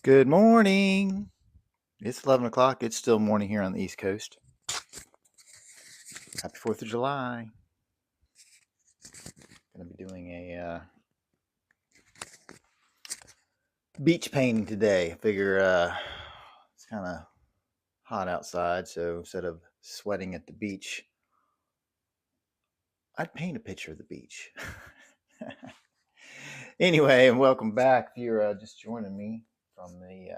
Good morning. It's 11 o'clock. It's still morning here on the East Coast. Happy 4th of July. Going to be doing a beach painting today. I figure it's kind of hot outside, so instead of sweating at the beach, I'd paint a picture of the beach. Anyway, and welcome back. If you're just joining me from the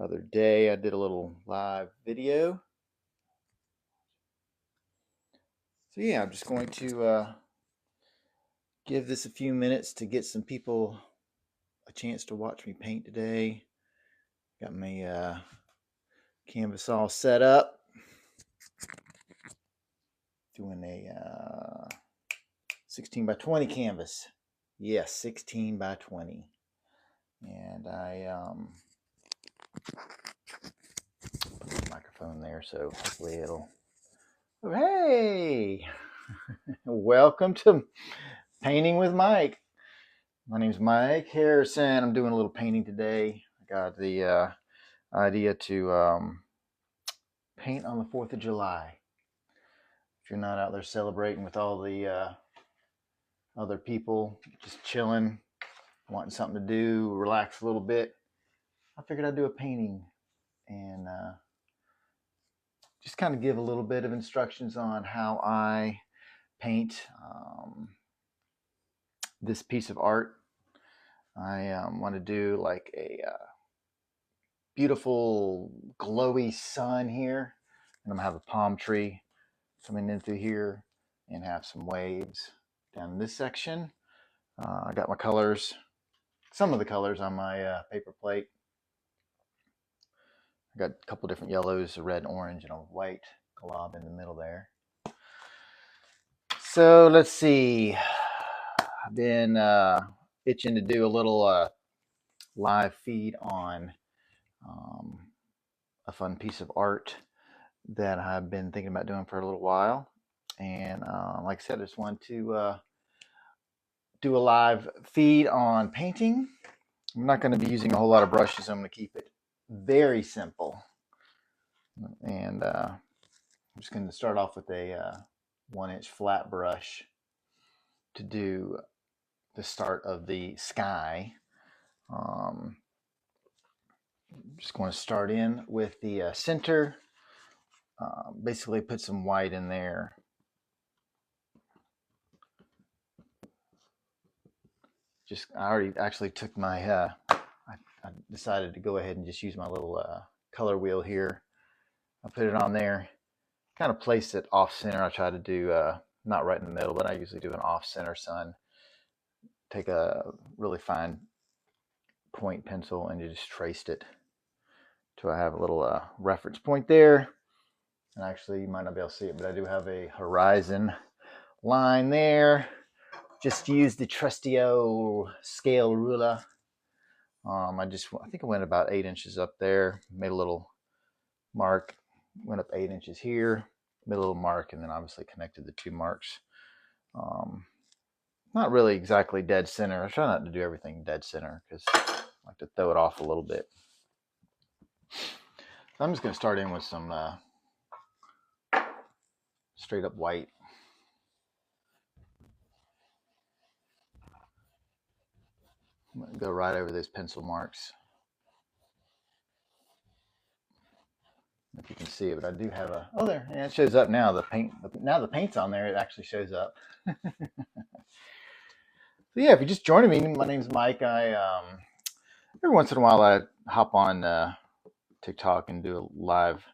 other day, I did a little live video. So yeah, I'm just going to give this a few minutes to get some people a chance to watch me paint today. Got my canvas all set up. Doing a 16 by 20 canvas. Yes, 16 by 20. And I put the microphone there, so hopefully it'll. Oh, hey! Welcome to Painting with Mike. My name's Mike Harrison. I'm doing a little painting today. I got the idea to paint on the 4th of July. If you're not out there celebrating with all the other people, just chilling, wanting something to do, relax a little bit, I figured I'd do a painting and just kind of give a little bit of instructions on how I paint this piece of art. I want to do like a beautiful glowy sun here, and I'm gonna have a palm tree coming in through here and have some waves down in this section. I got my colors, some of the colors on my paper plate. I got a couple different yellows, a red, orange, and a white glob in the middle there. So let's see. I've been itching to do a little live feed on a fun piece of art that I've been thinking about doing for a little while. And like I said, I just want to do a live feed on painting. I'm not going to be using a whole lot of brushes. I'm going to keep it very simple. And I'm just going to start off with a 1-inch flat brush to do the start of the sky. I'm just going to start in with the center. Basically put some white in there. I already actually took my, I decided to go ahead and just use my little color wheel here. I put it on there, kind of place it off center. I try to do, not right in the middle, but I usually do an off center sun. Take a really fine point pencil and you just traced it till I have a little reference point there. And actually, you might not be able to see it, but I do have a horizon line there. Just use the trusty old scale ruler. I think I went about 8 inches up there, made a little mark, went up 8 inches here, made a little mark, and then obviously connected the two marks. Not really exactly dead center. I try not to do everything dead center because I like to throw it off a little bit. So I'm just going to start in with some straight up white. I'm going to go right over those pencil marks. If you can see it, but I do have a, oh there, yeah, it shows up now. Now the paint's on there, it actually shows up. So yeah, if you're just joining me, my name's Mike. I every once in a while I hop on TikTok and do a live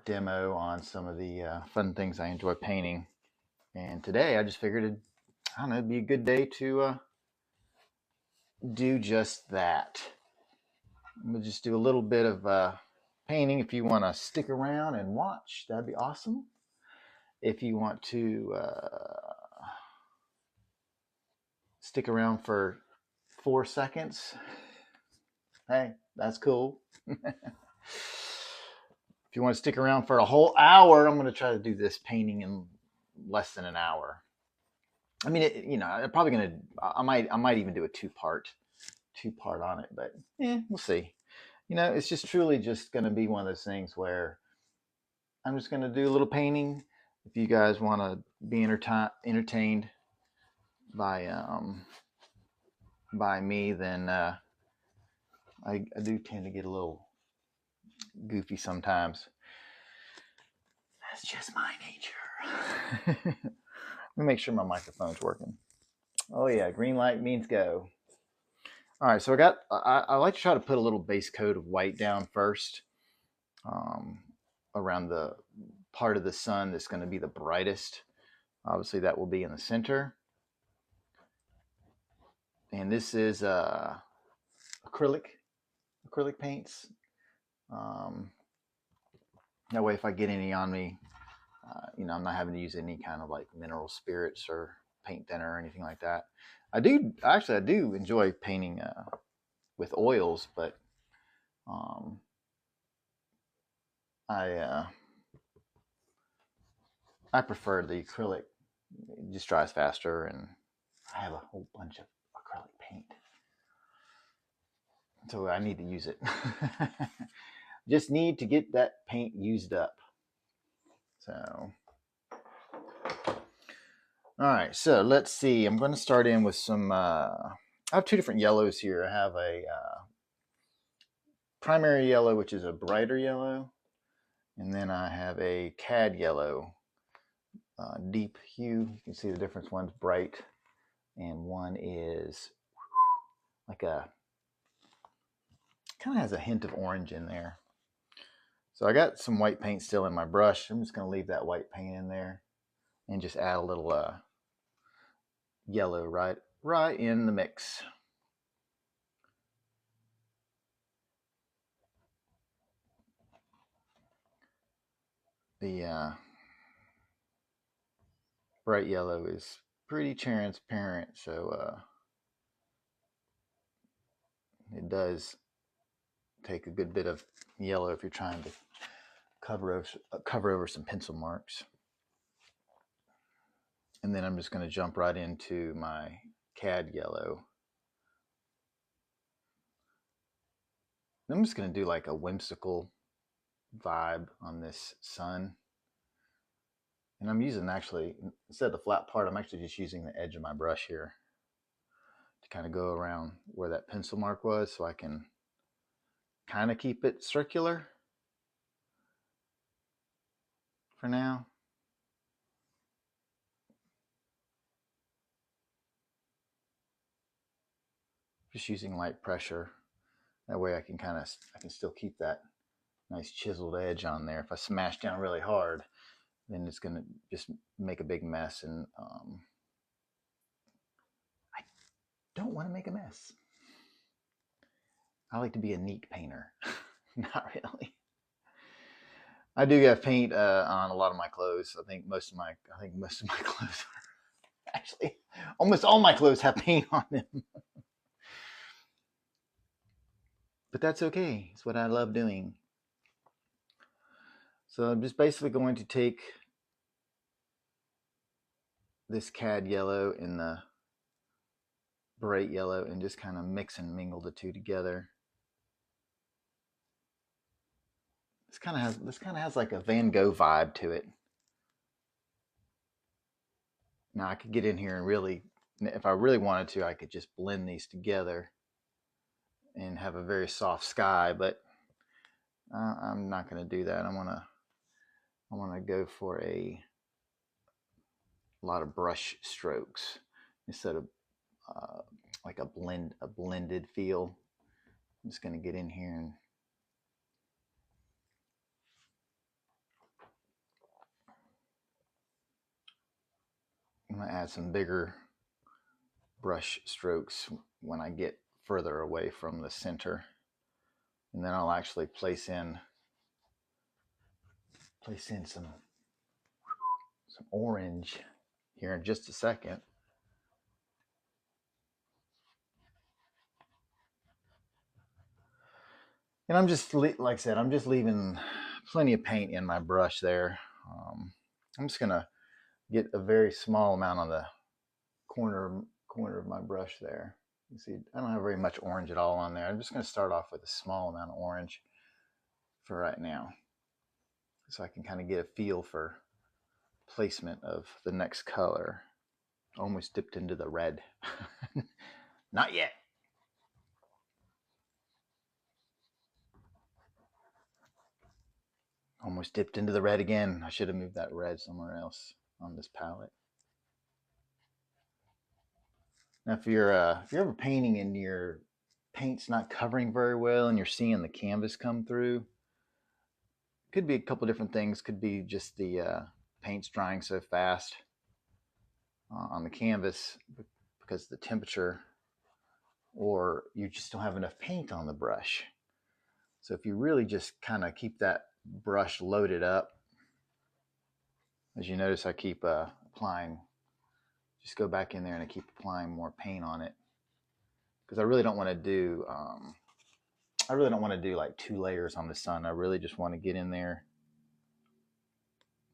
demo on some of the fun things I enjoy painting. And today I just figured it'd be a good day to do just that. I'm gonna just do a little bit of painting. If you want to stick around and watch, that'd be awesome. If you want to stick around for 4 seconds, hey, that's cool. If you want to stick around for a whole hour, I'm going to try to do this painting in less than an hour. I mean, you know, I'm probably gonna. I might even do a two part on it, but we'll see. You know, it's just truly just gonna be one of those things where I'm just gonna do a little painting. If you guys want to be entertained by me, then I do tend to get a little goofy sometimes. That's just my nature. Let me make sure my microphone's working. Oh yeah, green light means go. All right, so I like to try to put a little base coat of white down first, um, around the part of the sun that's going to be the brightest. Obviously, that will be in the center. And this is acrylic paints. Um, that way, if I get any on me, you know, I'm not having to use any kind of like mineral spirits or paint thinner or anything like that. I do enjoy painting with oils, but um, I I prefer the acrylic. It just dries faster, and I have a whole bunch of acrylic paint, so I need to use it. Just need to get that paint used up. So, all right. So let's see. I'm going to start in with some. I have two different yellows here. I have a primary yellow, which is a brighter yellow, and then I have a cad yellow, deep hue. You can see the difference. One's bright, and one is like a kind of has a hint of orange in there. So I got some white paint still in my brush. I'm just going to leave that white paint in there and just add a little yellow right in the mix. The bright yellow is pretty transparent, so it does take a good bit of yellow if you're trying to cover over some pencil marks. And then I'm just going to jump right into my cad yellow. I'm just going to do like a whimsical vibe on this sun. And I'm using, actually, instead of the flat part, I'm actually just using the edge of my brush here to kind of go around where that pencil mark was, so I can kind of keep it circular for now. Just using light pressure. That way I can still keep that nice chiseled edge on there. If I smash down really hard, then it's gonna just make a big mess, and I don't want to make a mess. I like to be a neat painter. Not really. I do have paint on a lot of my clothes. I think most of my clothes are actually, almost all my clothes have paint on them. But that's okay. It's what I love doing. So I'm just basically going to take this cad yellow and the bright yellow and just kind of mix and mingle the two together. This kind of has like a Van Gogh vibe to it. Now I could get in here and really, if I really wanted to, I could just blend these together and have a very soft sky, but I'm not going to do that. I want to go for a lot of brush strokes instead of like a blended feel. I'm just going to get in here and I'm going to add some bigger brush strokes when I get further away from the center, and then I'll actually place in some orange here in just a second. And I'm just, like I said, I'm just leaving plenty of paint in my brush there. I'm just gonna get a very small amount on the corner of my brush there. You see, I don't have very much orange at all on there. I'm just going to start off with a small amount of orange for right now, so I can kind of get a feel for placement of the next color. Almost dipped into the red. Not yet. Almost dipped into the red again. I should have moved that red somewhere else on this palette. Now, if you're ever painting and your paint's not covering very well and you're seeing the canvas come through, could be a couple different things. Could be just the paint's drying so fast on the canvas because of the temperature, or you just don't have enough paint on the brush. So if you really just kind of keep that brush loaded up, as you notice, I keep applying. Just go back in there and I keep applying more paint on it because I really don't want to do. I really don't want to do like 2 layers on the sun. I really just want to get in there.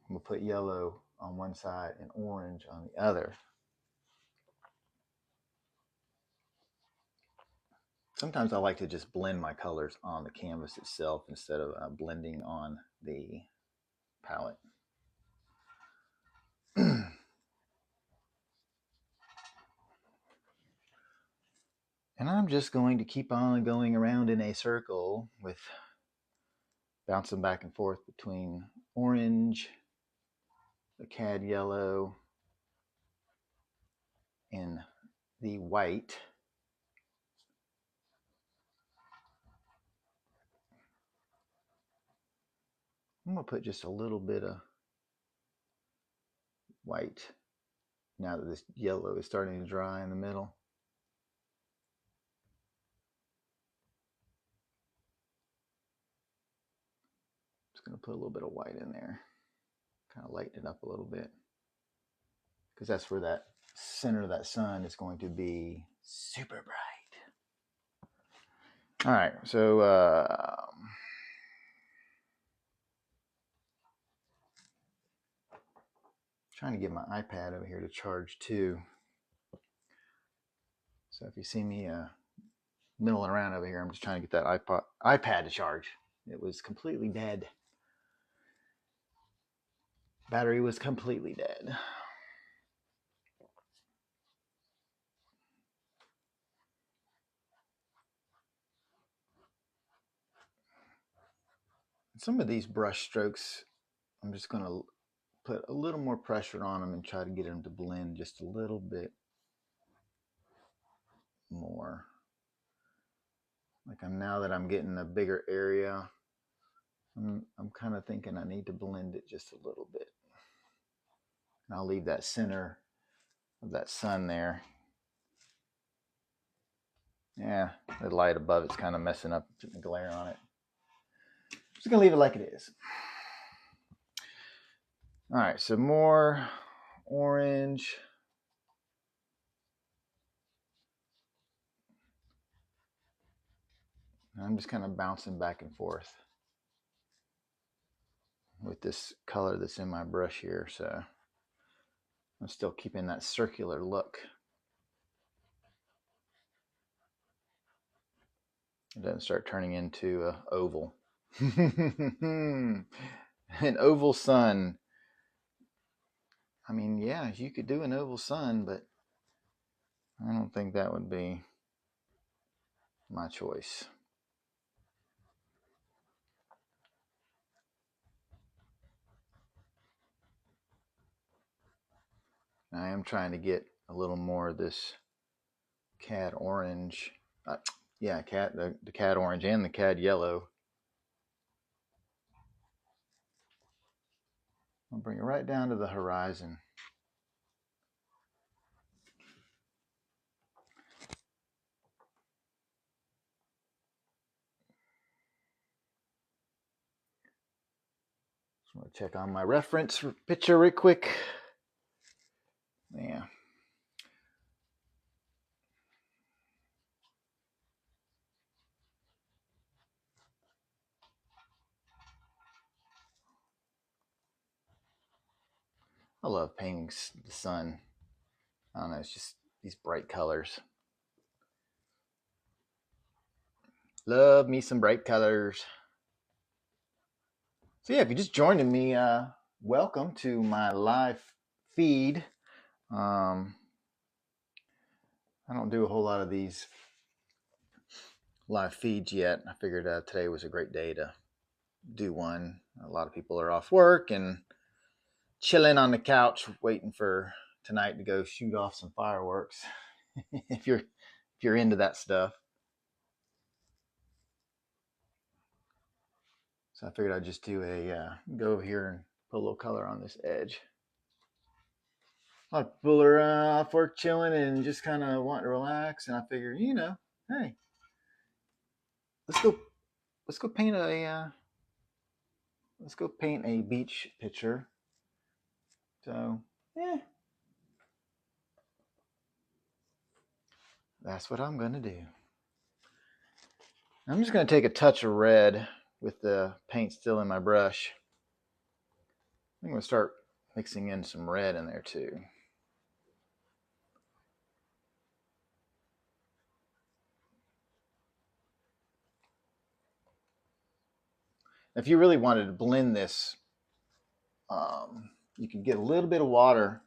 I'm gonna put yellow on one side and orange on the other. Sometimes I like to just blend my colors on the canvas itself instead of blending on the palette. And I'm just going to keep on going around in a circle with bouncing back and forth between orange, the cad yellow, and the white. I'm going to put just a little bit of white now that this yellow is starting to dry in the middle. Just going to put a little bit of white in there, kind of lighten it up a little bit, because that's where that center of that sun is going to be super bright. All right, so trying to get my iPad over here to charge too. So if you see me milling around over here, I'm just trying to get that iPad to charge. It was completely dead. Battery was completely dead. Some of these brush strokes, I'm just going to put a little more pressure on them and try to get them to blend just a little bit more. Like now that I'm getting a bigger area, I'm kind of thinking I need to blend it just a little bit. And I'll leave that center of that sun there. Yeah, the light above it's kind of messing up, putting the glare on it. Just gonna leave it like it is. All right, so more orange. I'm just kind of bouncing back and forth with this color that's in my brush here, so I'm still keeping that circular look. It doesn't start turning into an oval. An oval sun. I mean, yeah, you could do an oval sun, but I don't think that would be my choice. I am trying to get a little more of this cad orange. Yeah, the cad orange and the cad yellow. I'll bring it right down to the horizon. Just want to check on my reference picture real quick. Yeah. I love painting the sun. I don't know, it's just these bright colors. Love me some bright colors. So yeah, if you're just joining me, welcome to my live feed. I don't do a whole lot of these live feeds yet. I figured today was a great day to do one. A lot of people are off work and chilling on the couch waiting for tonight to go shoot off some fireworks. if you're into that stuff. So I figured I'd just do a go over here and put a little color on this edge. A lot of people are off work chilling and just kind of wanting to relax, and I figure, hey, let's go let's go paint a beach picture. So yeah, that's what I'm gonna do. I'm just gonna take a touch of red with the paint still in my brush. I'm gonna start mixing in some red in there too. If you really wanted to blend this, you could get a little bit of water.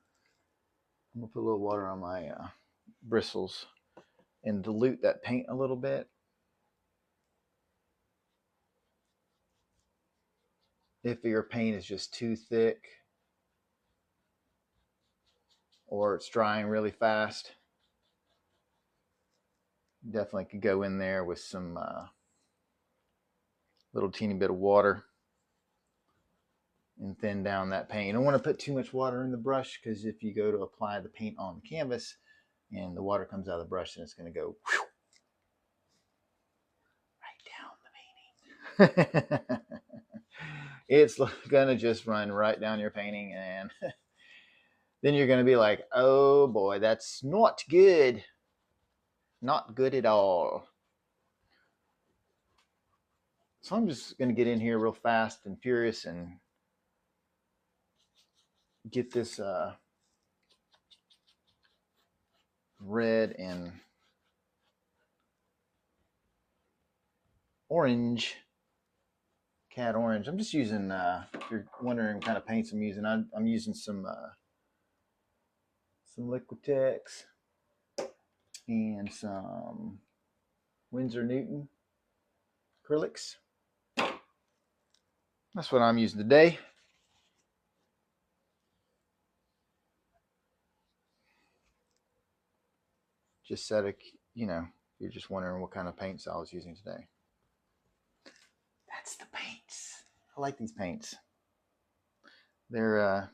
I'm gonna put a little water on my bristles and dilute that paint a little bit. If your paint is just too thick or it's drying really fast, definitely could go in there with some little teeny bit of water and thin down that paint. You don't want to put too much water in the brush, because if you go to apply the paint on the canvas and the water comes out of the brush, then it's going to go right down the painting. It's going to just run right down your painting, and then you're going to be like, oh boy, that's not good. Not good at all. So I'm just going to get in here real fast and furious and get this red and orange, cat orange. I'm just using, if you're wondering what kind of paints I'm using, I'm using some Liquitex and some Winsor Newton acrylics. That's what I'm using today. Just set a, you're just wondering what kind of paints I was using today. That's the paints. I like these paints. They're,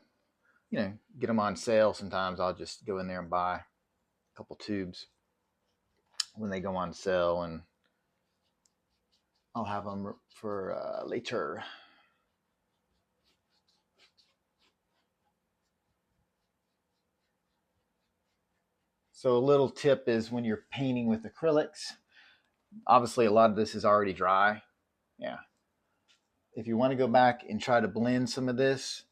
get them on sale. Sometimes I'll just go in there and buy a couple tubes when they go on sale, and I'll have them for later. So a little tip is, when you're painting with acrylics, obviously a lot of this is already dry. Yeah. If you want to go back and try to blend some of this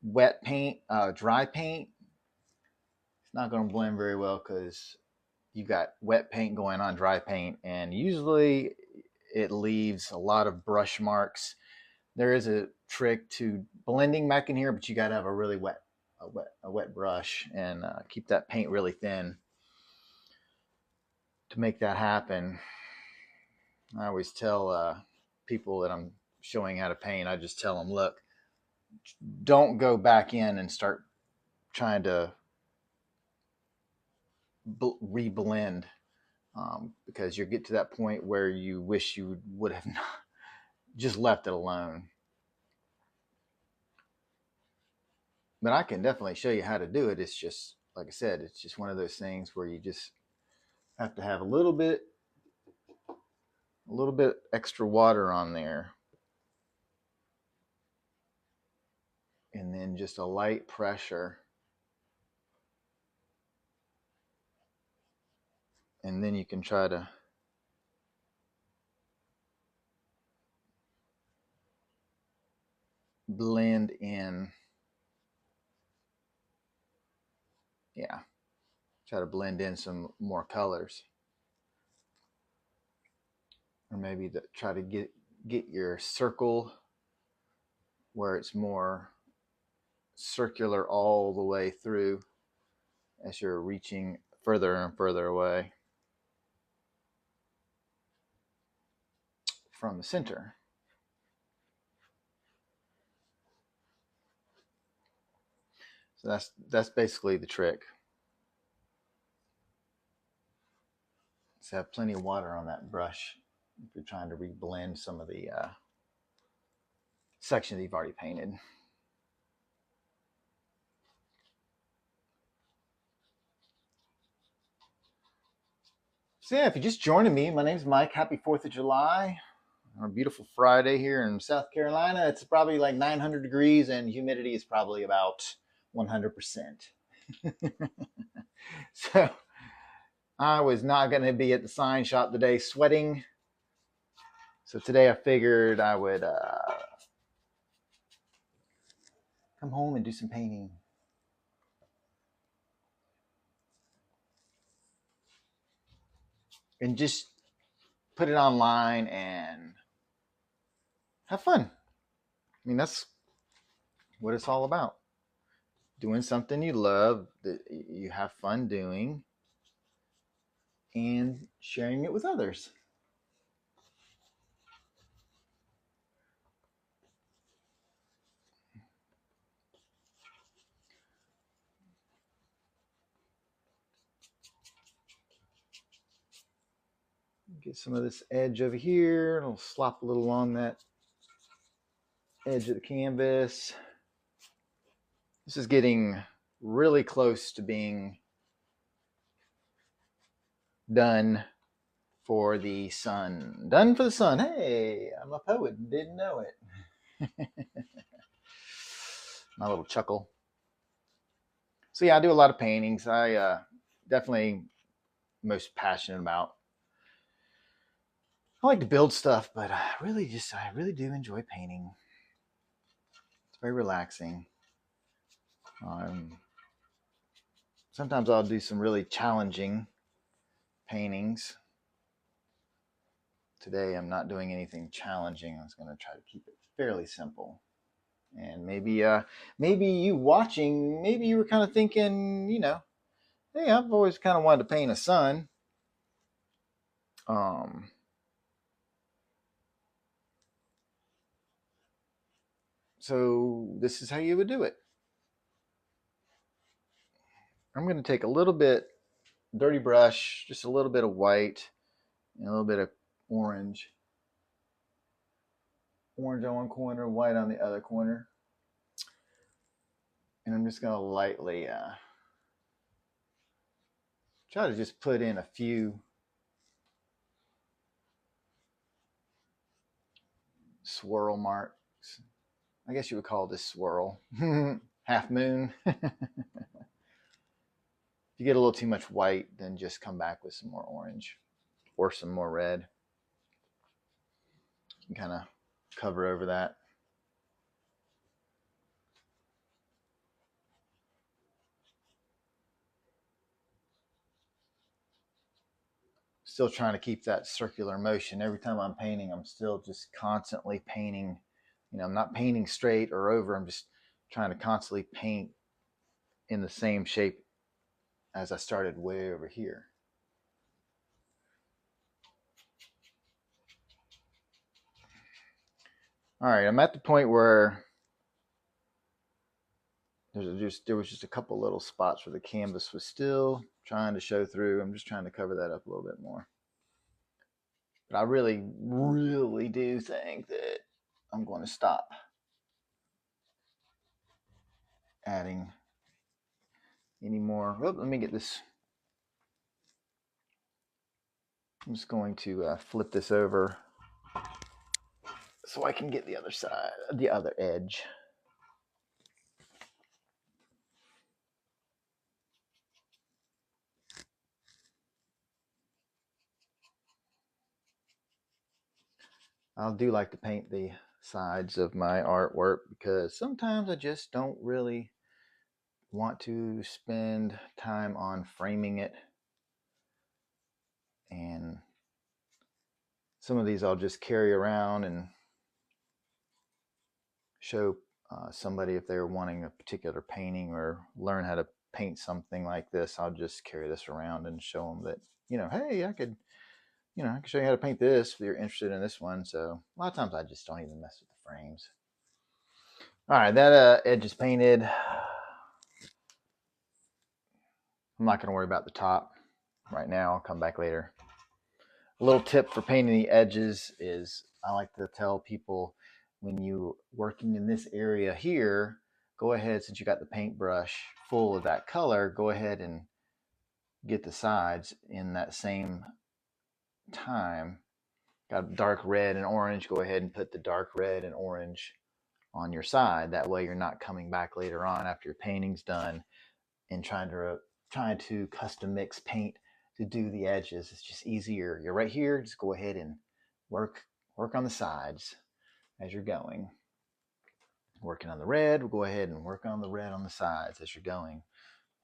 wet paint, dry paint, it's not going to blend very well, because you got wet paint going on dry paint, and usually it leaves a lot of brush marks. There is a trick to blending back in here, but you got to have a really wet brush, and keep that paint really thin to make that happen. I always tell people that I'm showing how to paint, I just tell them, look, don't go back in and start trying to reblend, because you get to that point where you wish you would have not just left it alone. But I can definitely show you how to do it. It's just, like I said, it's just one of those things where you just have to have a little bit extra water on there, and then just a light pressure, and then you can try to blend in. Yeah. try to blend in some more colors, or maybe try to get your circle where it's more circular all the way through as you're reaching further and further away from the center. So that's basically the trick. So have plenty of water on that brush if you're trying to reblend some of the section that you've already painted. So yeah, if you're just joining me, my name's Mike. Happy 4th of July on a beautiful Friday here in South Carolina. It's probably like 900 degrees and humidity is probably about 100%. So I was not going to be at the sign shop today sweating. So today I figured I would come home and do some painting. And just put it online and have fun. I mean, that's what it's all about. Doing something you love, that you have fun doing, and sharing it with others. Get some of this edge over here. I'll slop a little on that edge of the canvas. This is getting really close to being done for the sun. Done for the sun. Hey, I'm a poet and didn't know it. My little chuckle. So yeah, I do a lot of paintings. I definitely most passionate about. I like to build stuff, but I really do enjoy painting. It's very relaxing. Sometimes I'll do some really challenging paintings. Today I'm not doing anything challenging. I was going to try to keep it fairly simple. And maybe you watching, maybe you were kind of thinking, hey, I've always kind of wanted to paint a sun. So this is how you would do it. I'm going to take a little bit dirty brush, just a little bit of white and a little bit of orange. Orange on one corner, white on the other corner. And I'm just going to lightly try to just put in a few swirl marks. I guess you would call this swirl. Half moon. If you get a little too much white, then just come back with some more orange or some more red. You can kind of cover over that. Still trying to keep that circular motion. Every time I'm painting, I'm still just constantly painting. I'm not painting straight or over. I'm just trying to constantly paint in the same shape as I started way over here. All right, I'm at the point where there was just a couple little spots where the canvas was still trying to show through. I'm just trying to cover that up a little bit more. But I really, really do think that I'm going to stop adding any more. Oh, let me get this. I'm just going to flip this over so I can get the other side, the other edge. I do like to paint the sides of my artwork because sometimes I just don't really want to spend time on framing it, and some of these I'll just carry around and show somebody if they're wanting a particular painting or learn how to paint something like this. I'll just carry this around and show them that, hey, I can show you how to paint this if you're interested in this one. So a lot of times I just don't even mess with the frames. All right, that edge is painted. I'm not going to worry about the top right now. I'll come back later. A little tip for painting the edges is I like to tell people, when you're working in this area here, go ahead, since you got the paintbrush full of that color, go ahead and get the sides in that same time. Got dark red and orange, go ahead and put the dark red and orange on your side. That way you're not coming back later on after your painting's done and trying to custom mix paint to do the edges. It's just easier. You're right here, just go ahead and work on the sides as you're going. Working on the red, we'll go ahead and work on the red on the sides as you're going.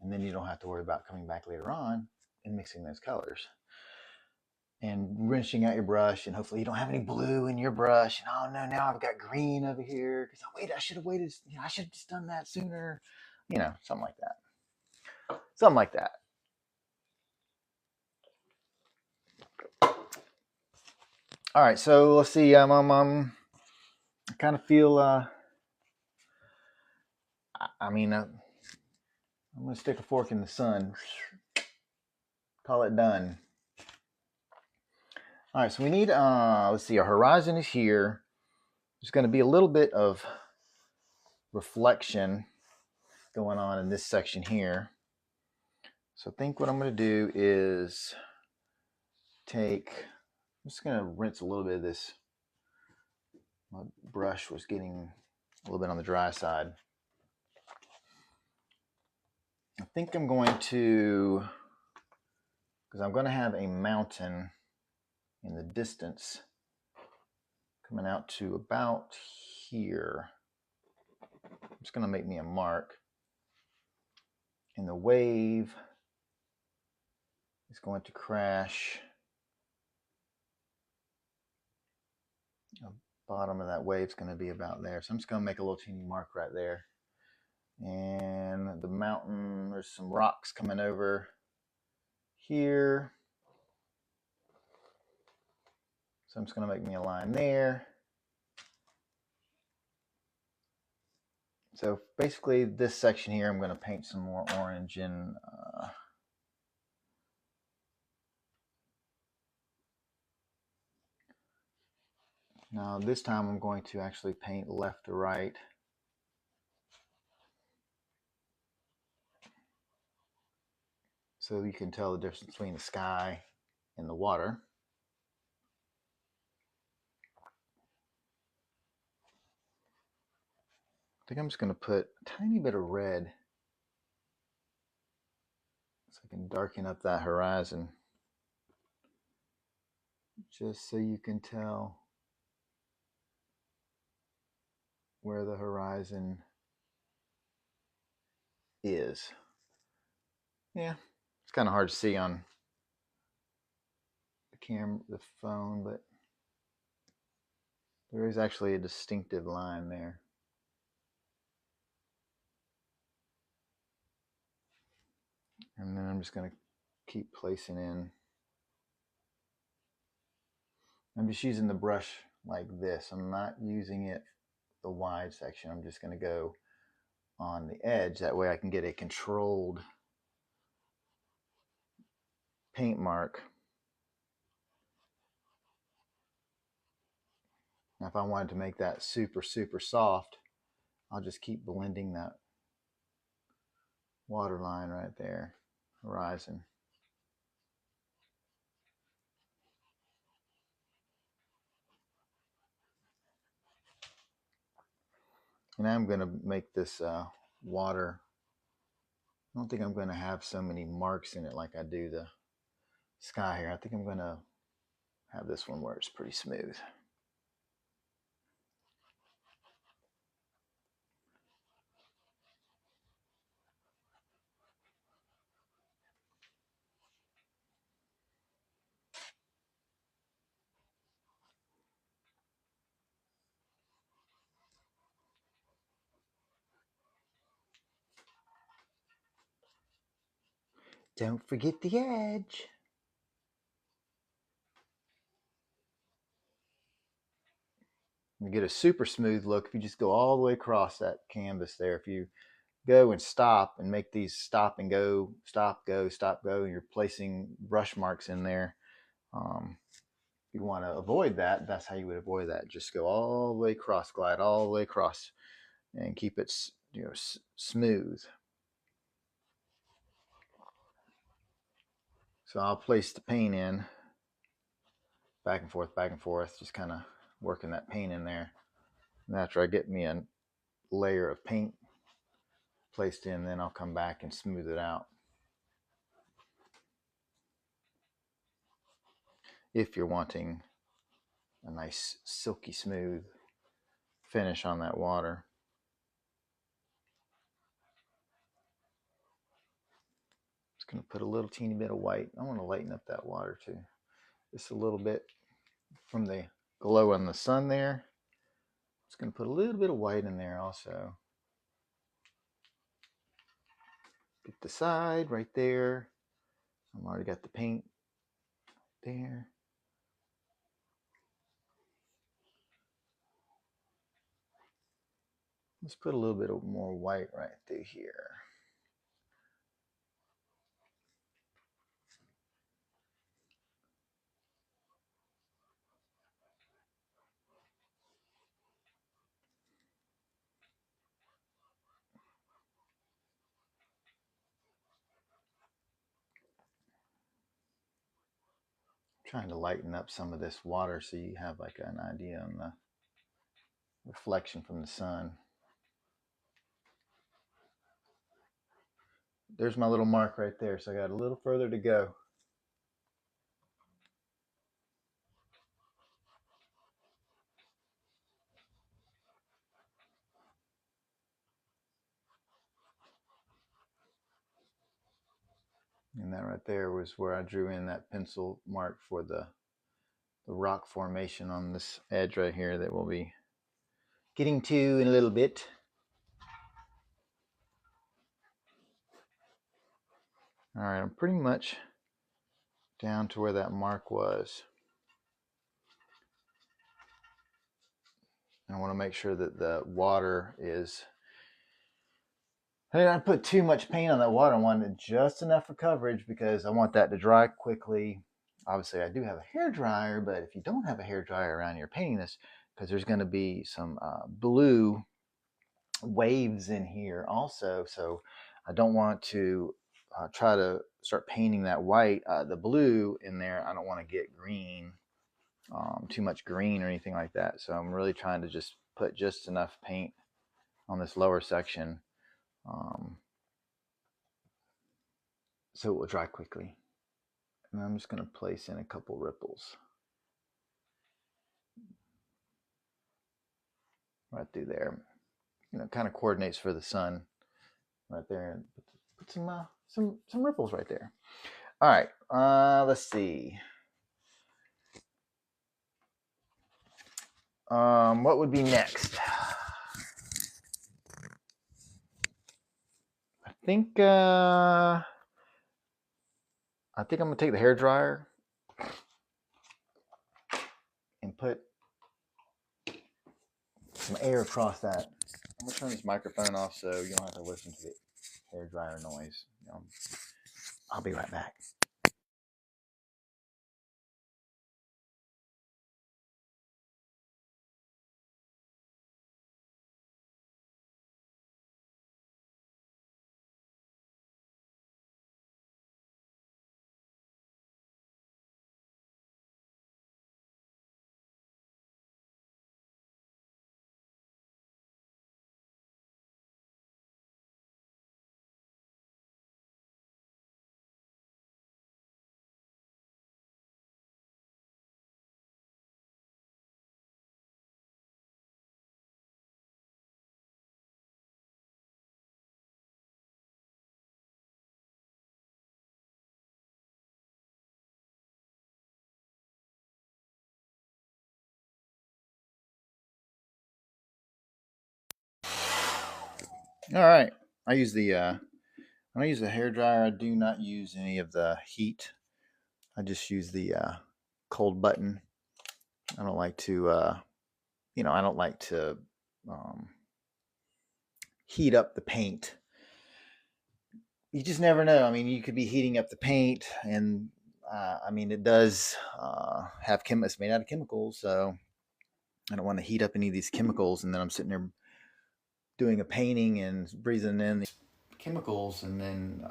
And then you don't have to worry about coming back later on and mixing those colors. And rinsing out your brush, and hopefully you don't have any blue in your brush. And oh no, now I've got green over here because I should have waited. I should have just done that sooner. Something like that. Something like that. All right, so let's see. I kind of feel. I'm gonna stick a fork in the sun. Call it done. All right, so we need. Let's see. Our horizon is here. There's going to be a little bit of reflection going on in this section here. So I think what I'm going to do is I'm just going to rinse a little bit of this. My brush was getting a little bit on the dry side. I think I'm going to, because I'm going to have a mountain in the distance coming out to about here. I'm just going to make me a mark. And the wave is going to crash. The bottom of that wave is going to be about there. So I'm just going to make a little teeny mark right there. And the mountain, there's some rocks coming over here. So I'm just going to make me a line there. So basically this section here, I'm going to paint some more orange in. Now this time I'm going to actually paint left to right. So you can tell the difference between the sky and the water. I think I'm just going to put a tiny bit of red so I can darken up that horizon, just so you can tell where the horizon is. Yeah, it's kind of hard to see on the phone, but there is actually a distinctive line there. And then I'm just going to keep placing in. I'm just using the brush like this. I'm not using it the wide section. I'm just going to go on the edge. That way I can get a controlled paint mark. Now if I wanted to make that super, super soft, I'll just keep blending that water line right there, horizon. And I'm going to make this water, I don't think I'm going to have so many marks in it like I do the sky here. I think I'm going to have this one where it's pretty smooth. Don't forget the edge. You get a super smooth look if you just go all the way across that canvas there. If you go and stop and make these stop and go, stop, go, stop, go, and you're placing brush marks in there. If you want to avoid that, that's how you would avoid that. Just go all the way across, glide all the way across, and keep it, smooth. So I'll place the paint in, back and forth, just kind of working that paint in there. And after I get me a layer of paint placed in, then I'll come back and smooth it out. If you're wanting a nice silky smooth finish on that water. Just going to put a little teeny bit of white. I want to lighten up that water too. Just a little bit from the glow on the sun there. Just going to put a little bit of white in there also. Get the side right there. I've already got the paint there. Let's put a little bit of more white right through here. Trying to lighten up some of this water so you have like an idea on the reflection from the sun. There's my little mark right there, so I got a little further to go. And that right there was where I drew in that pencil mark for the rock formation on this edge right here that we'll be getting to in a little bit. All right, I'm pretty much down to where that mark was. I want to make sure that the water is, I didn't put too much paint on that water. I wanted just enough for coverage because I want that to dry quickly. Obviously, I do have a hair dryer, but if you don't have a hair dryer around here painting this, because there's going to be some blue waves in here also, so I don't want to try to start painting that white, the blue in there. I don't want to get green, too much green or anything like that. So I'm really trying to just put just enough paint on this lower section so it will dry quickly. And I'm just going to place in a couple ripples right through there. You know, it kind of coordinates for the sun right there. And put some ripples right there. All right, let's see. What would be next? I think I'm gonna take the hair dryer and put some air across that. I'm gonna turn this microphone off so you don't have to listen to the hair dryer noise. I'll be right back. All right, I use the When I use a hair dryer, I do not use any of the heat. I just use the cold button. I don't like to, I don't like to um, heat up the paint. You just never know. I mean, you could be heating up the paint, and I mean, it does have it's made out of chemicals, so I don't want to heat up any of these chemicals, and then I'm sitting there doing a painting and breathing in the chemicals, and then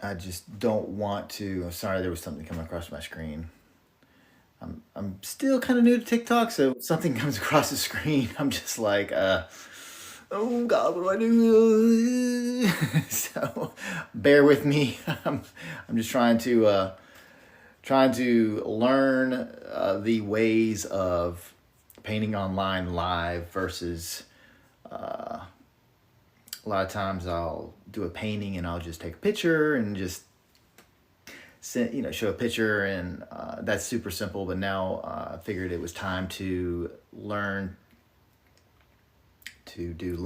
I just don't want to. Sorry, there was something coming across my screen. I'm still kind of new to TikTok, so if something comes across the screen, I'm just like, oh God, what do I do? So bear with me. I'm just trying to learn the ways of painting online live versus a lot of times I'll do a painting and I'll just take a picture and just show a picture, and that's super simple. But now I figured it was time to learn to do the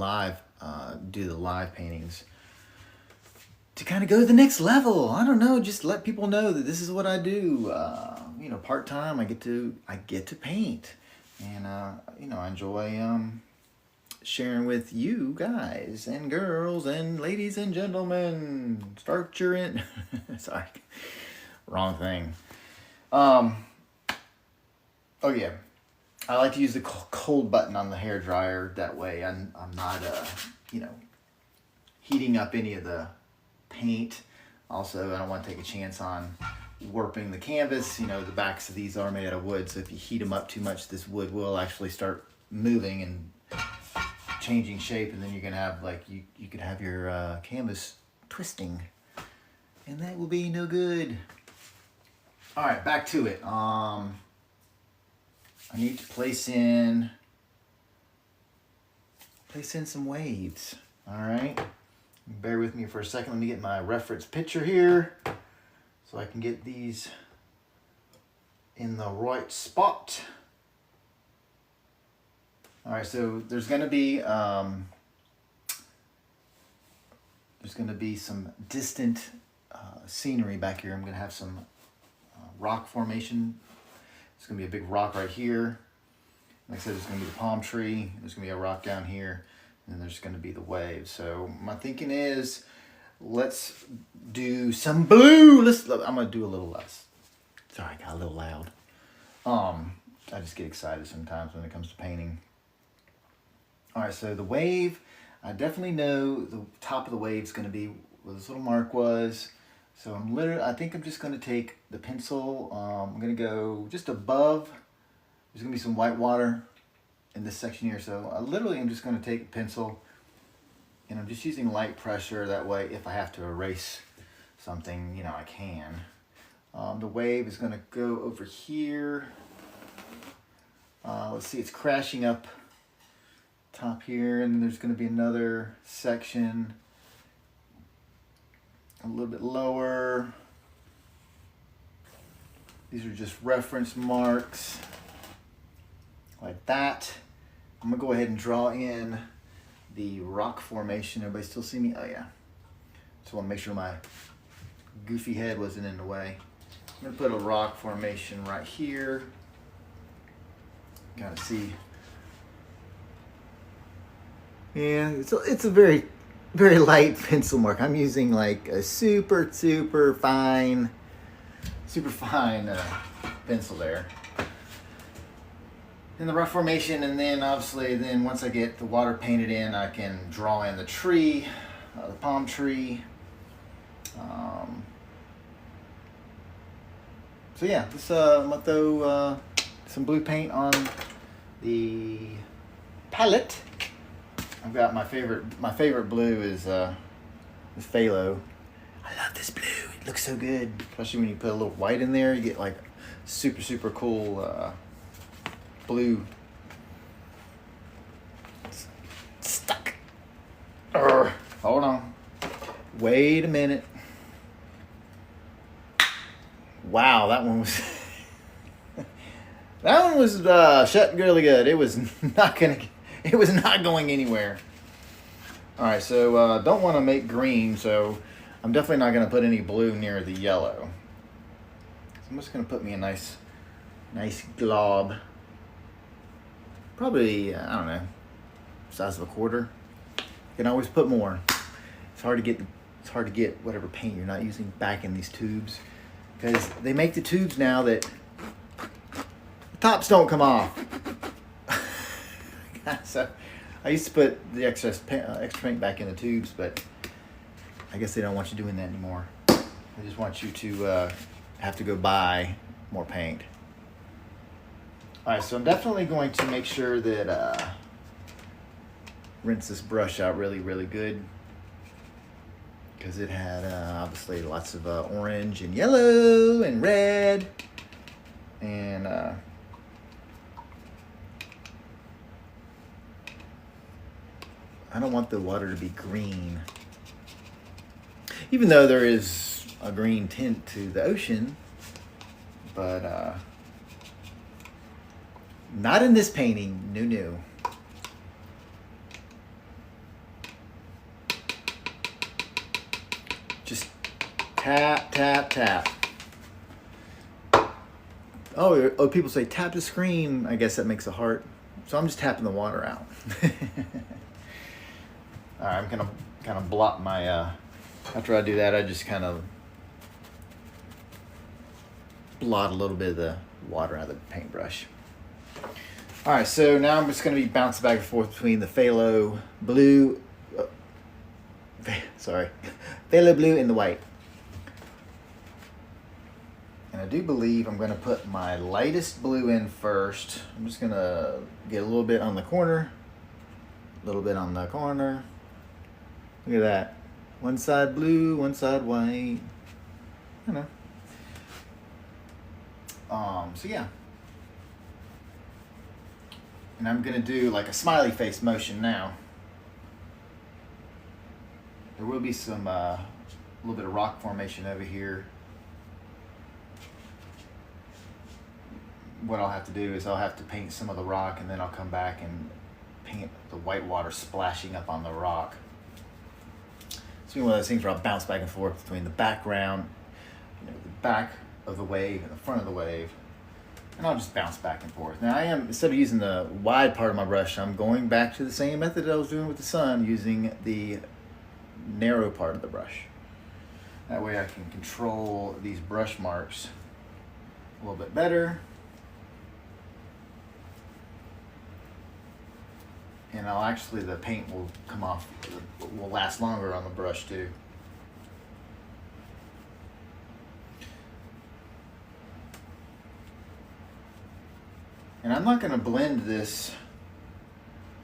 live paintings to kind of go to the next level. I don't know, just let people know that this is what I do. Part time, I get to paint, and I enjoy sharing with you guys and girls and ladies and gentlemen. Start your in. Sorry, wrong thing. Oh yeah, I like to use the cold button on the hair dryer. That way, I'm not heating up any of the paint. Also, I don't want to take a chance on warping the canvas. The backs of these are made out of wood, so if you heat them up too much, this wood will actually start moving and changing shape, and then you're gonna have you could have your canvas twisting, and that will be no good. All right, back to it. I need to place in some waves. All right, bear with me for a second. Let me get my reference picture here so I can get these in the right spot. All right, so there's going to be some distant scenery back here. I'm going to have some rock formation. It's going to be a big rock right here. Like I said, there's going to be the palm tree. There's going to be a rock down here, and then there's going to be the wave. So my thinking is, let's do some blue. I'm going to do a little less. Sorry, I got a little loud. I just get excited sometimes when it comes to painting. All right, so the wave, I definitely know the top of the wave is going to be where this little mark was. So I think I'm just going to take the pencil. I'm going to go just above. There's going to be some white water in this section here. So I'm just going to take a pencil, and I'm just using light pressure. That way, if I have to erase something, I can. The wave is going to go over here. Let's see, it's crashing up top here, and then there's going to be another section a little bit lower. These are just reference marks like that. I'm going to go ahead and draw in the rock formation. Everybody still see me? Oh yeah. Just want to make sure my goofy head wasn't in the way. I'm going to put a rock formation right here. Gotta see. Yeah, it's a very, very light pencil mark. I'm using like a super fine pencil there. In the rough formation, and then obviously once I get the water painted in, I can draw in the tree, the palm tree. So yeah, I'm gonna throw some blue paint on the palette. I've got my favorite blue is phthalo. I love this blue. It looks so good, especially when you put a little white in there. You get like super cool blue. It's stuck. Hold on. Wait a minute. Wow, that one was That one was shut really good. It was not going anywhere. All right, so don't want to make green, so I'm definitely not going to put any blue near the yellow. So I'm just going to put me a nice glob. Probably, I don't know, size of a quarter. You can always put more. It's hard to get whatever paint you're not using back in these tubes, because they make the tubes now that the tops don't come off. So I used to put the extra paint back in the tubes, but I guess they don't want you doing that anymore. They just want you to have to go buy more paint. All right, so I'm definitely going to make sure that rinse this brush out really, really good, because it had obviously lots of orange and yellow and red, and I don't want the water to be green, even though there is a green tint to the ocean, but not in this painting. No. Just tap, tap, tap. Oh, people say tap the screen. I guess that makes a heart. So I'm just tapping the water out. All right, I'm gonna kind of blot my, after I do that, I just kind of blot a little bit of the water out of the paintbrush. All right, so now I'm just going to be bouncing back and forth between the phthalo blue, phthalo blue and the white. And I do believe I'm going to put my lightest blue in first. I'm just going to get a little bit on the corner, a little bit on the corner. Look at that. One side blue, one side white. I know. So yeah. And I'm gonna do like a smiley face motion now. There will be some a little bit of rock formation over here. What I'll have to do is I'll have to paint some of the rock, and then I'll come back and paint the white water splashing up on the rock. It's one of those things where I'll bounce back and forth between the background, the back of the wave and the front of the wave. And I'll just bounce back and forth. Now instead of using the wide part of my brush, I'm going back to the same method I was doing with the sun, using the narrow part of the brush. That way I can control these brush marks a little bit better. And the paint will come off, will last longer on the brush too. And I'm not going to blend this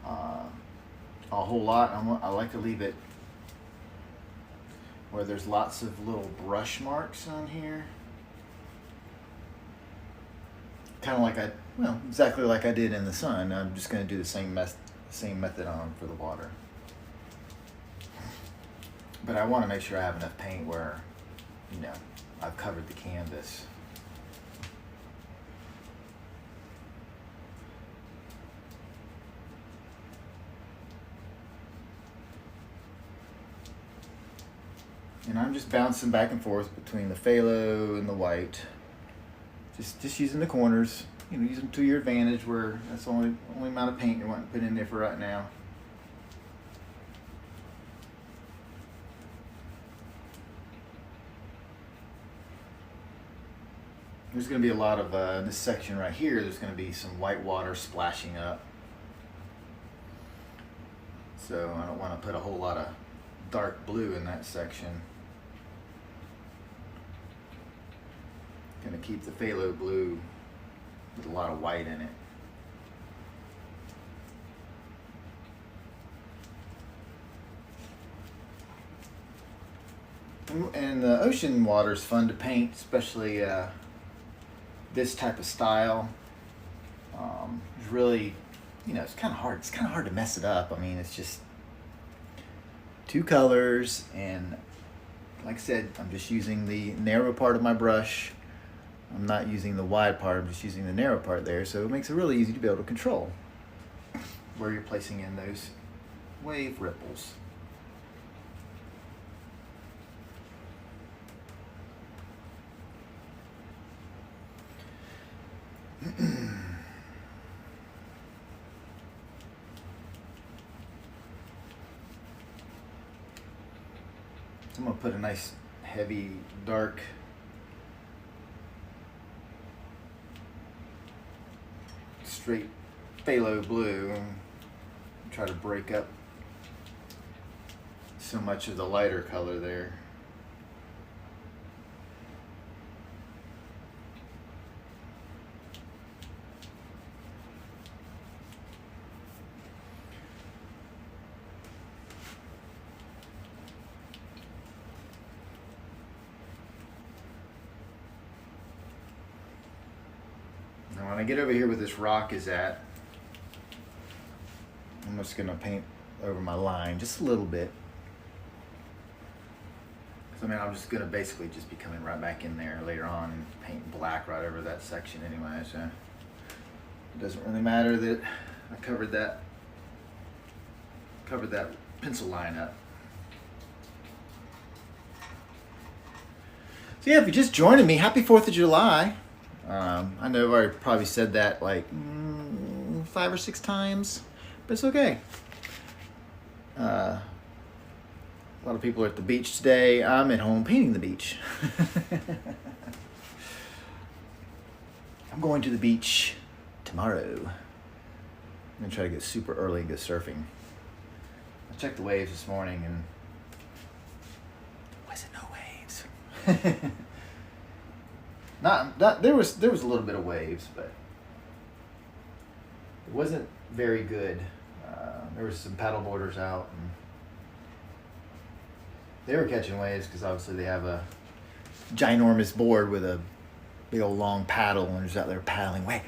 a whole lot. I like to leave it where there's lots of little brush marks on here. Kind of like exactly like I did in the sun. I'm just going to do the same method on for the water. But I want to make sure I have enough paint where, I've covered the canvas. And I'm just bouncing back and forth between the phthalo and the white. Just using the corners, use them to your advantage, where that's the only amount of paint you want to put in there for right now. There's going to be a lot of, this section right here, there's going to be some white water splashing up. So I don't want to put a whole lot of dark blue in that section. Going to keep the phthalo blue with a lot of white in it. And the ocean water is fun to paint, especially this type of style. It's really, it's kind of hard. It's kind of hard to mess it up. I mean, it's just two colors, and like I said, I'm just using the narrow part of my brush. I'm not using the wide part, I'm just using the narrow part there, so it makes it really easy to be able to control where you're placing in those wave ripples. I'm going to put a nice heavy dark straight phthalo blue, try to break up so much of the lighter color there. Now when I get over here where this rock is at, I'm just going to paint over my line just a little bit. So, I mean, I'm just going to basically just be coming right back in there later on and paint black right over that section anyway. So it doesn't really matter that I covered that pencil line up. So yeah, if you're just joining me, happy 4th of July. I know I've already probably said that like 5 or 6 times, but it's okay. A lot of people are at the beach today. I'm at home painting the beach. I'm going to the beach tomorrow. I'm gonna try to get super early and go surfing. I checked the waves this morning and there wasn't no waves. Not there was a little bit of waves, but it wasn't very good. There was some paddle boarders out, and they were catching waves because obviously they have a ginormous board with a big old long paddle, and they're just out there paddling. Wait,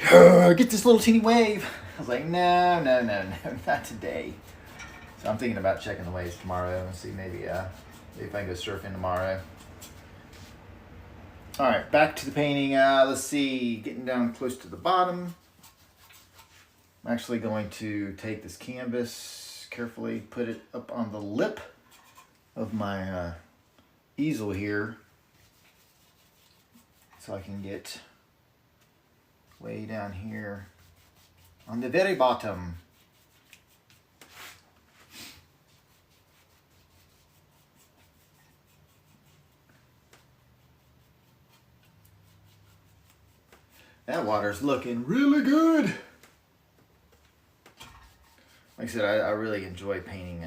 get this little teeny wave. I was like, no, not today. So I'm thinking about checking the waves tomorrow and see maybe if I can go surfing tomorrow. All right, back to the painting. Let's see, getting down close to the bottom. I'm actually going to take this canvas, carefully put it up on the lip of my easel here so I can get way down here on the very bottom. That water's looking really good. Like I said, I really enjoy painting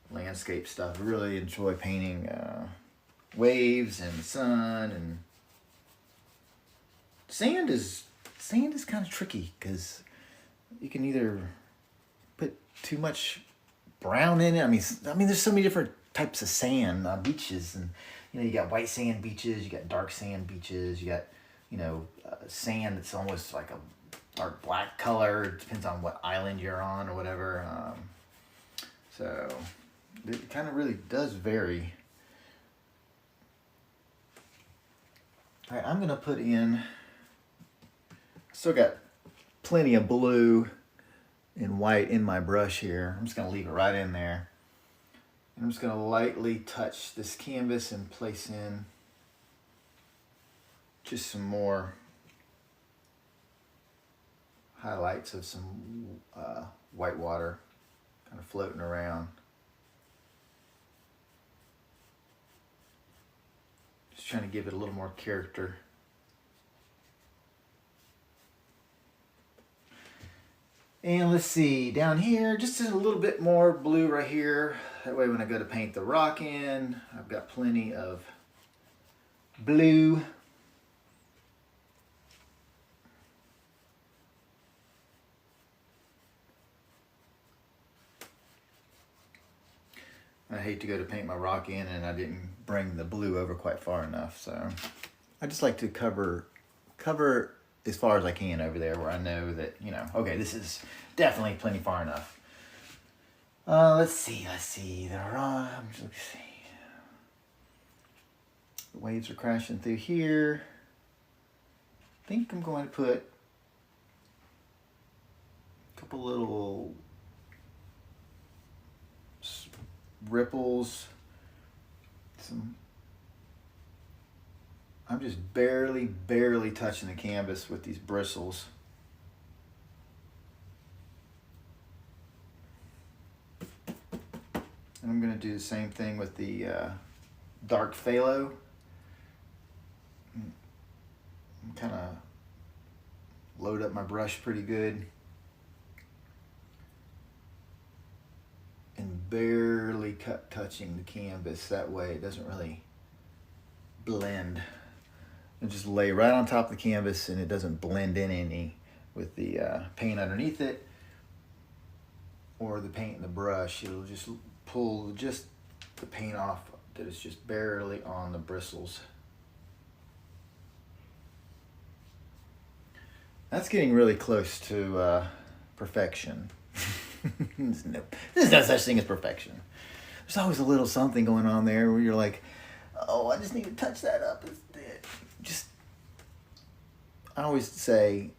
landscape stuff. I really enjoy painting waves and the sun, and sand is kind of tricky because you can either put too much brown in it. I mean, there's so many different types of sand on beaches, and you got white sand beaches, you got dark sand beaches, you got sand that's almost like a dark black color. It depends on what island you're on or whatever. So it kind of really does vary. All right, I'm gonna put in, still got plenty of blue and white in my brush here. I'm just gonna leave it right in there. And I'm just gonna lightly touch this canvas and place in just some more highlights of some white water kind of floating around. Just trying to give it a little more character. And let's see, down here, just a little bit more blue right here. That way when I go to paint the rock in, I've got plenty of blue. I hate to go to paint my rock in and I didn't bring the blue over quite far enough, so I just like to cover as far as I can over there where I know that, okay, this is definitely plenty far enough. Let's see, let's see. The waves are crashing through here. I think I'm going to put a couple little ripples. I'm just barely touching the canvas with these bristles. And I'm going to do the same thing with the dark phthalo. Kind of load up my brush pretty good. And barely touching the canvas. That way it doesn't really blend. And just lay right on top of the canvas and it doesn't blend in any with the paint underneath it or the paint in the brush. It'll just pull just the paint off that is just barely on the bristles. That's getting really close to perfection. There's no such thing as perfection. There's always a little something going on there where you're like, oh, I just need to touch that up. Just, I always say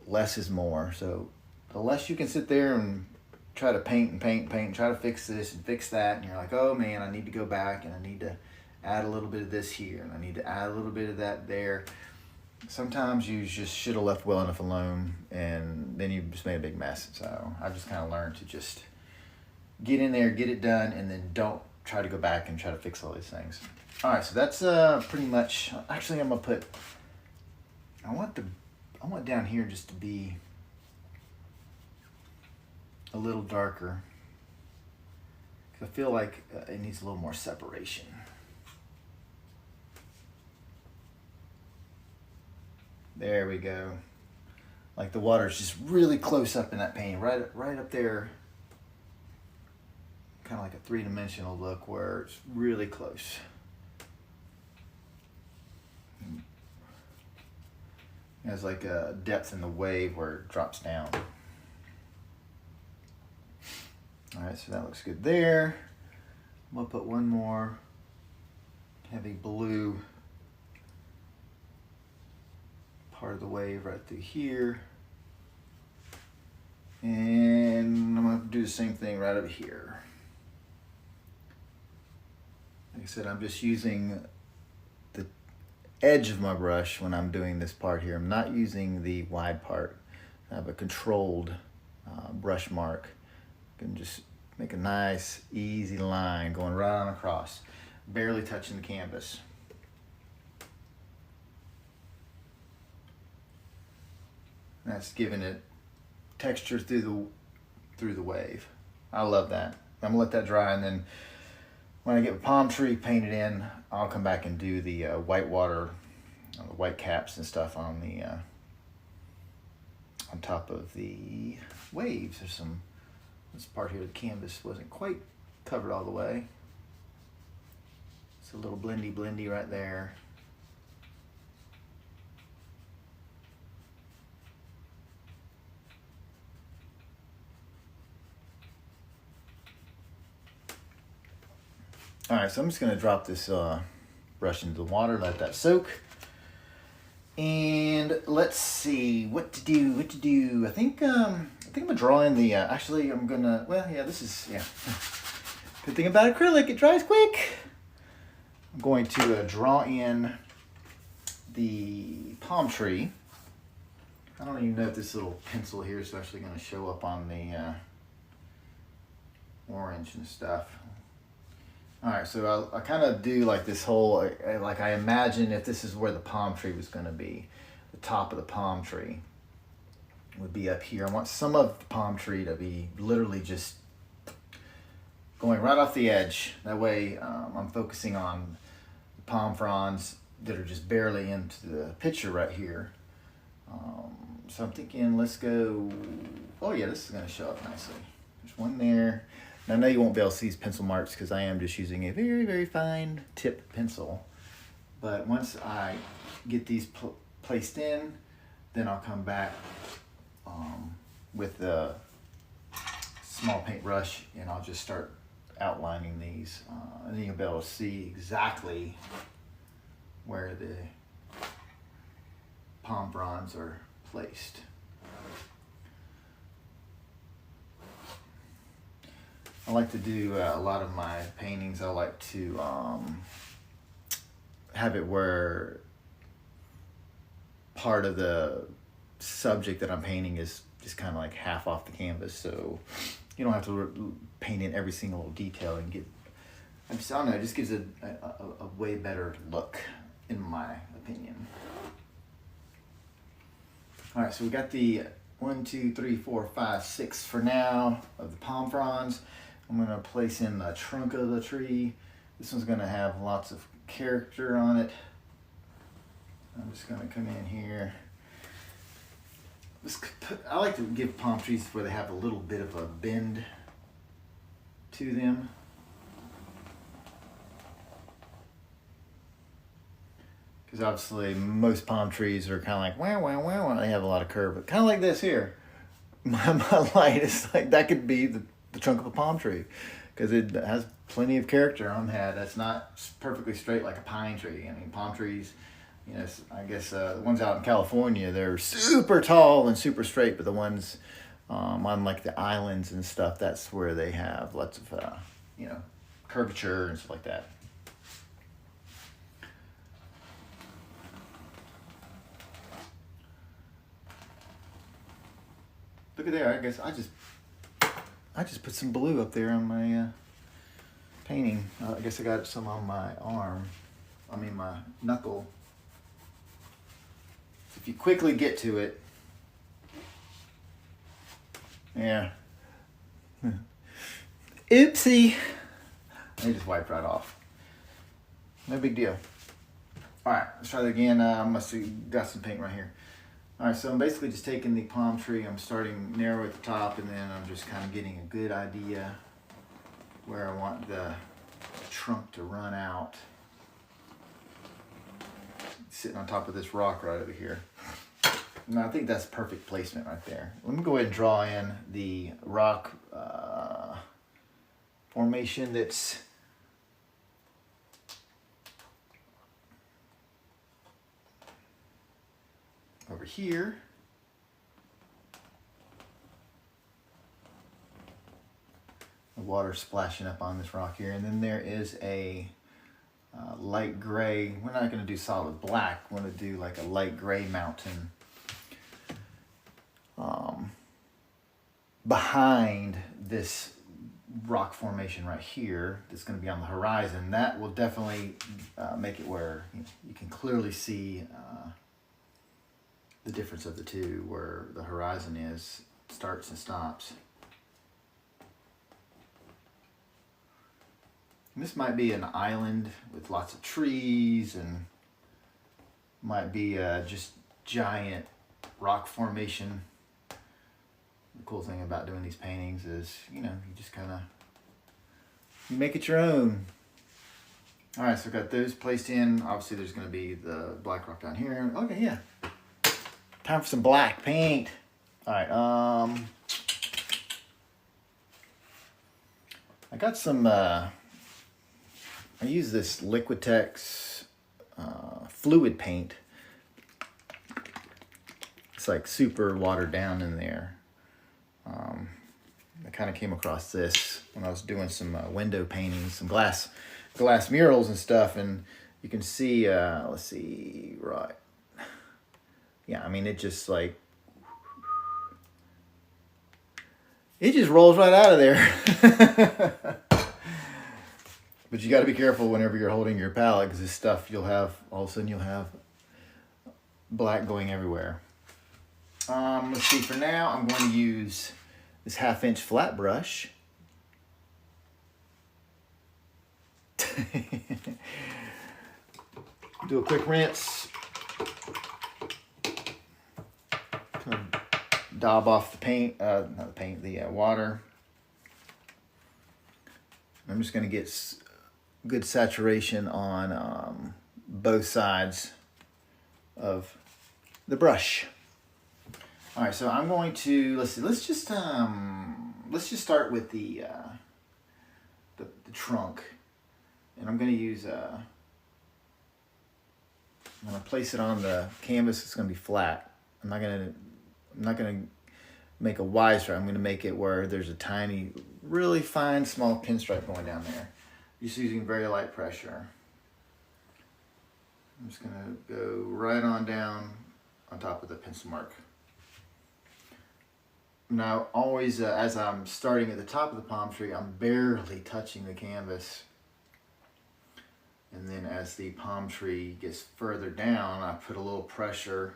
less is more. So the less you can sit there and try to paint and paint and paint and try to fix this and fix that, and you're like, oh man, I need to go back and I need to add a little bit of this here and I need to add a little bit of that there. Sometimes you just should have left well enough alone and then you just made a big mess. So I've just kind of learned to just get in there, get it done, and then don't try to go back and try to fix all these things. All right, so that's pretty much, actually I'm gonna put, I want down here just to be a little darker. I feel like it needs a little more separation. There we go. Like the water's just really close up in that paint, right up there. Kind of like a three-dimensional look where it's really close. There's like a depth in the wave where it drops down. All right, so that looks good there. I'm gonna put one more heavy blue part of the wave right through here. And I'm gonna do the same thing right over here. Like I said, I'm just using the edge of my brush when I'm doing this part here. I'm not using the wide part. I have a controlled brush mark. You can just make a nice, easy line going right on across, barely touching the canvas. That's giving it texture through the wave. I love that. I'm gonna let that dry, and then when I get a palm tree painted in, I'll come back and do the white water, the white caps and stuff on the on top of the waves. There's some, this part here, the canvas wasn't quite covered all the way. It's a little blendy right there. All right, so I'm just gonna drop this brush into the water, let that soak. And let's see what to do. I think I'm gonna draw in the, actually I'm gonna, well, yeah, this is, yeah. Good thing about acrylic, it dries quick. I'm going to draw in the palm tree. I don't even know if this little pencil here is actually gonna show up on the orange and stuff. All right, so I kind of do like this whole, like I imagine if this is where the palm tree was going to be, the top of the palm tree would be up here. I want some of the palm tree to be literally just going right off the edge. That way I'm focusing on the palm fronds that are just barely into the picture right here. So I'm thinking, let's go, oh yeah, this is going to show up nicely. There's one there. Now, I know you won't be able to see these pencil marks because I am just using a very fine tip pencil. But once I get these placed in, then I'll come back with the small paintbrush and I'll just start outlining these. And you'll be able to see exactly where the palm fronds are placed. I like to do a lot of my paintings. I like to have it where part of the subject that I'm painting is just kind of like half off the canvas, so you don't have to paint in every single little detail and get. I don't know. It just gives a way better look, in my opinion. All right, so we got the 1, 2, 3, 4, 5, 6 for now of the palm fronds. I'm gonna place in the trunk of the tree. This one's gonna have lots of character on it. I'm just gonna come in here. I like to give palm trees where they have a little bit of a bend to them. Because obviously most palm trees are kind of like, wow, wow, wow, wow. They have a lot of curve, but kind of like this here. My light is like, that could be the trunk of a palm tree, because it has plenty of character on that. That's not perfectly straight like a pine tree. I mean, palm trees, you know, I guess the ones out in California, they're super tall and super straight, but the ones on like the islands and stuff, that's where they have lots of, you know, curvature and stuff like that. Look at there, I guess I just put some blue up there on my painting. I guess I got some on my arm. I mean my knuckle. If you quickly get to it, yeah. Oopsie. They just wiped right off. No big deal. All right, let's try that again. I must have got some paint right here. All right, so I'm basically just taking the palm tree. I'm starting narrow at the top, and then I'm just kind of getting a good idea where I want the trunk to run out. Sitting on top of this rock right over here. Now I think that's perfect placement right there. Let me go ahead and draw in the rock formation that's over here. The water splashing up on this rock here, and then there is a light gray. We're not going to do solid black. We're going to do like a light gray mountain behind this rock formation right here that's going to be on the horizon. That will definitely make it where you can clearly see the difference of the two, where the horizon is, starts and stops. And this might be an island with lots of trees, and might be just giant rock formation. The cool thing about doing these paintings is, you know, you just kind of, you make it your own. All right, so I've got those placed in. Obviously there's going to be the black rock down here. Okay, yeah. Time for some black paint. All right, I got some, I use this Liquitex fluid paint. It's like super watered down in there. I kind of came across this when I was doing some window paintings, some glass murals and stuff, and you can see, let's see, right. Yeah, I mean, it just like, it just rolls right out of there. But you got to be careful whenever you're holding your palette, because this stuff, you'll have, all of a sudden you'll have black going everywhere. Let's see, for now, I'm going to use this 1/2-inch flat brush. Do a quick rinse. Daub off the paint, not the paint, the water. I'm just going to get good saturation on both sides of the brush. All right, so I'm going to, let's see, let's just start with the trunk, and I'm going to use I'm gonna place it on the canvas. It's gonna be flat. I'm not gonna make a wide stripe. I'm gonna make it where there's a tiny, really fine, small pinstripe going down there. Just using very light pressure. I'm just gonna go right on down on top of the pencil mark. Now, always as I'm starting at the top of the palm tree, I'm barely touching the canvas. And then as the palm tree gets further down, I put a little pressure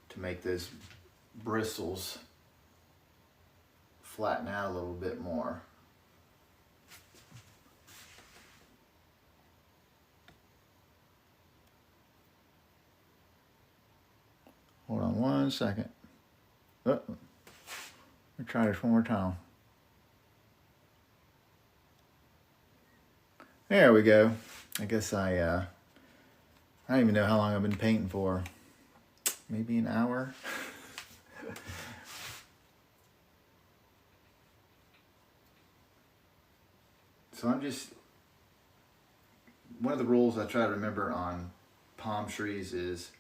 to make those bristles flatten out a little bit more. Hold on one second. Oh, we'll try this one more time. There we go. I guess I don't even know how long I've been painting for. Maybe an hour. So I'm just, one of the rules I try to remember on palm trees is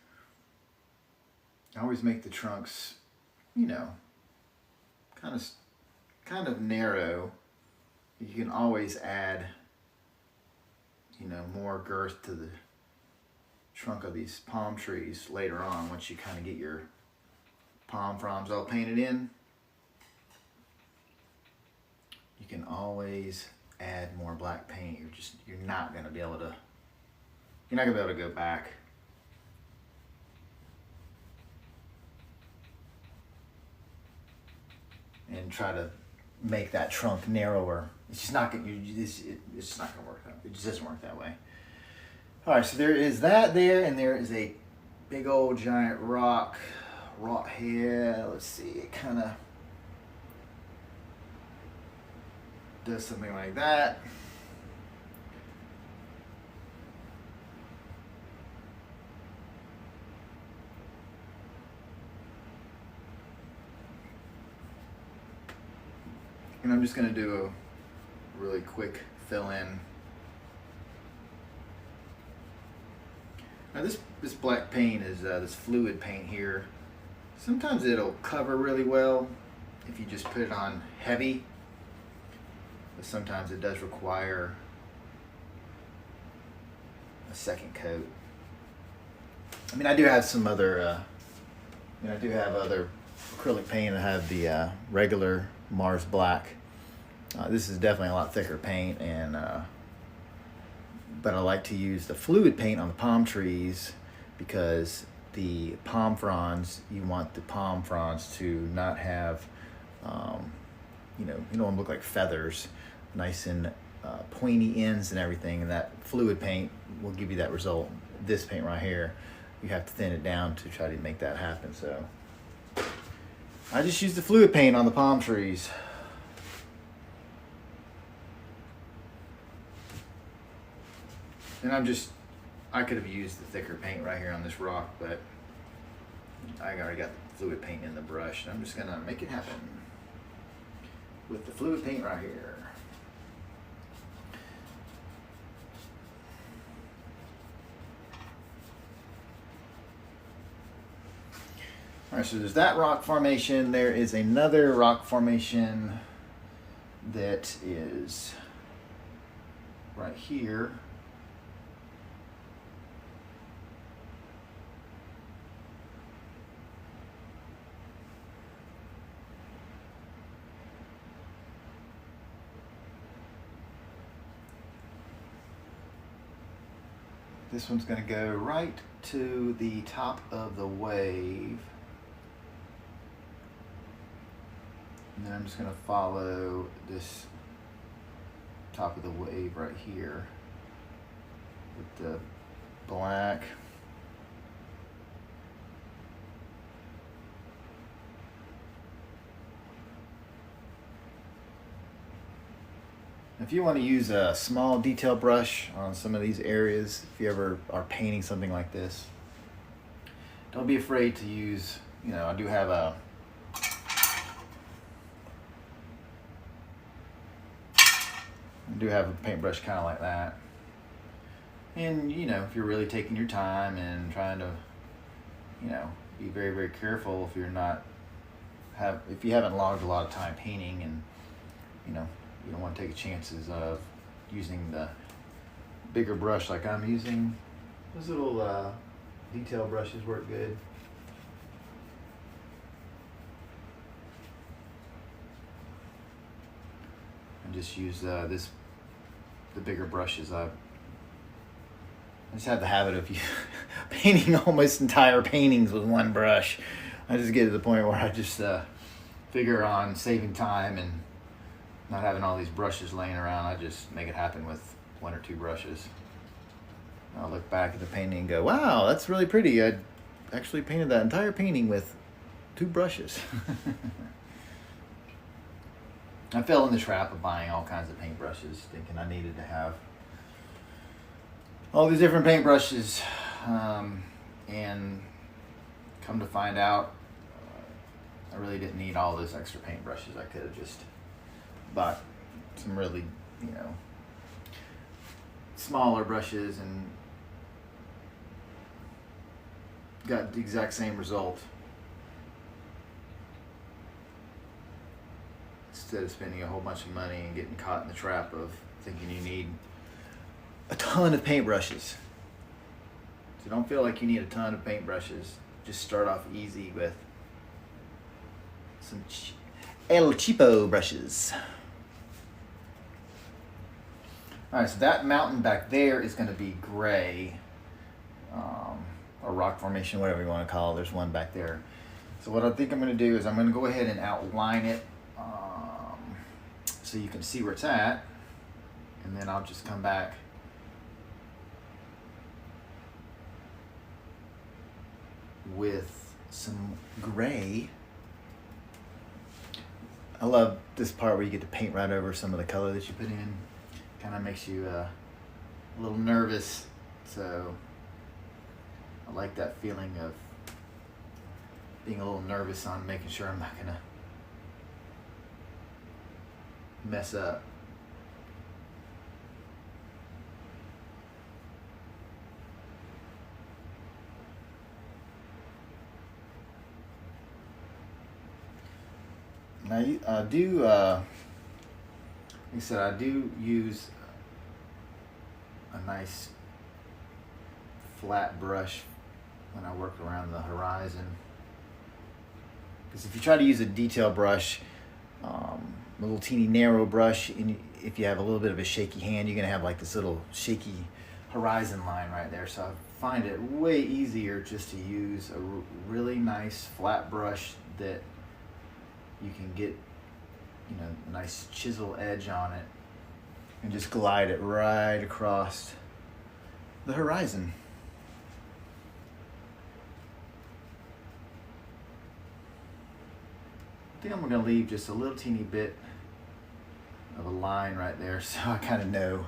I always make the trunks, you know, kind of narrow. You can always add, you know, more girth to the trunk of these palm trees later on once you kind of get your palm fronds all painted in. You can always add more black paint. You're not gonna be able to go back. And try to make that trunk narrower. It's just not gonna. It's just not gonna work. It just doesn't work that way. All right, so there is that there, and there is a big old giant rock here. Let's see, it kind of does something like that. And I'm just gonna do a really quick fill in. Now this black paint is this fluid paint here. Sometimes it'll cover really well if you just put it on heavy, but sometimes it does require a second coat. I mean, I do have some other, I do have other acrylic paint. I have the regular Mars Black. This is definitely a lot thicker paint, and but I like to use the fluid paint on the palm trees because the palm fronds, you want the palm fronds to not have, you don't want them to look like feathers, nice and pointy ends and everything, and that fluid paint will give you that result. This paint right here, you have to thin it down to try to make that happen. So I just use the fluid paint on the palm trees. And I could have used the thicker paint right here on this rock, but I already got the fluid paint in the brush, and I'm just gonna make it happen with the fluid paint right here. All right, so there's that rock formation. There is another rock formation that is right here. This one's going to go right to the top of the wave. And then I'm just going to follow this top of the wave right here with the black. If you want to use a small detail brush on some of these areas, if you ever are painting something like this, don't be afraid to use, I do have a paintbrush kind of like that. And you know, if you're really taking your time and trying to, you know, be very, very careful if you're not if you haven't logged a lot of time painting, and you know, you don't want to take chances of using the bigger brush like I'm using. Those little detail brushes work good. And just use the bigger brushes. I just have the habit of painting almost entire paintings with one brush. I just get to the point where I just figure on saving time and not having all these brushes laying around. I just make it happen with one or two brushes. I'll look back at the painting and go, wow, that's really pretty. I actually painted that entire painting with 2 brushes. I fell in the trap of buying all kinds of paintbrushes, thinking I needed to have all these different paintbrushes, and come to find out, I really didn't need all those extra paintbrushes. I could have just bought some really, you know, smaller brushes and got the exact same result, instead of spending a whole bunch of money and getting caught in the trap of thinking you need a ton of paintbrushes. So don't feel like you need a ton of paintbrushes. Just start off easy with some El Cheapo brushes. All right, so that mountain back there is going to be gray, or rock formation, whatever you want to call it. There's one back there. So what I think I'm going to do is I'm going to go ahead and outline it, so you can see where it's at, and then I'll just come back with some gray. I love this part where you get to paint right over some of the color that you put in. Kind of makes you a little nervous, so I like that feeling of being a little nervous on making sure I'm not gonna mess up. Now I do, like I said, I do use a nice flat brush when I work around the horizon. Because if you try to use a detail brush, a little teeny narrow brush, and if you have a little bit of a shaky hand, you're gonna have like this little shaky horizon line right there. So I find it way easier just to use a really nice flat brush that you can get, you know, a nice chisel edge on it, and just glide it right across the horizon. I think I'm going to leave just a little teeny bit of a line right there, so I kind of know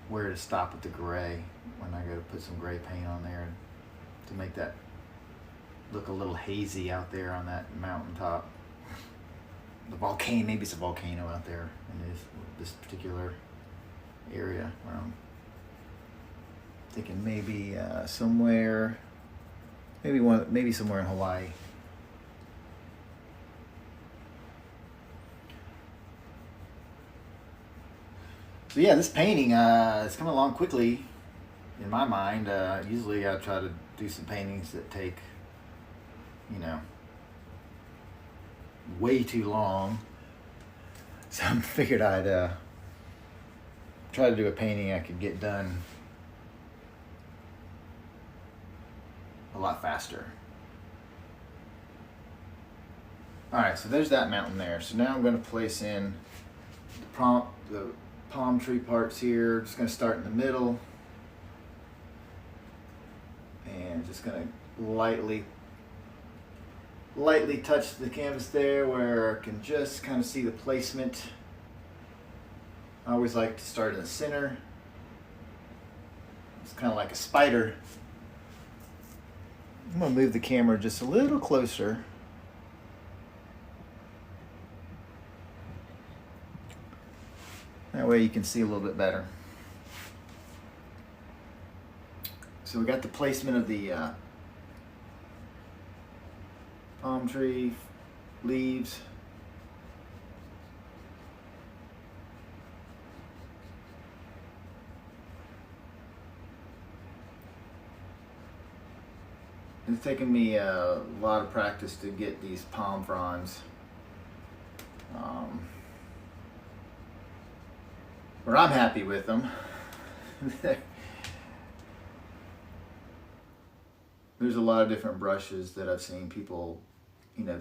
where to stop with the gray when I go to put some gray paint on there to make that look a little hazy out there on that mountaintop. The volcano, maybe it's a volcano out there in this particular area where I'm thinking maybe somewhere, maybe somewhere in Hawaii. So yeah, this painting is coming along quickly in my mind. Usually I try to do some paintings that take, you know, way too long. So I figured I'd try to do a painting I could get done a lot faster. All right, so there's that mountain there. So now I'm going to place in the palm tree parts here. Just going to start in the middle and just going to lightly touch the canvas there where I can just kind of see the placement. I always like to start in the center. It's kind of like a spider. I'm going to move the camera just a little closer. That way you can see a little bit better. So we got the placement of the palm tree leaves. It's taken me a lot of practice to get these palm fronds. But I'm happy with them. There's a lot of different brushes that I've seen people,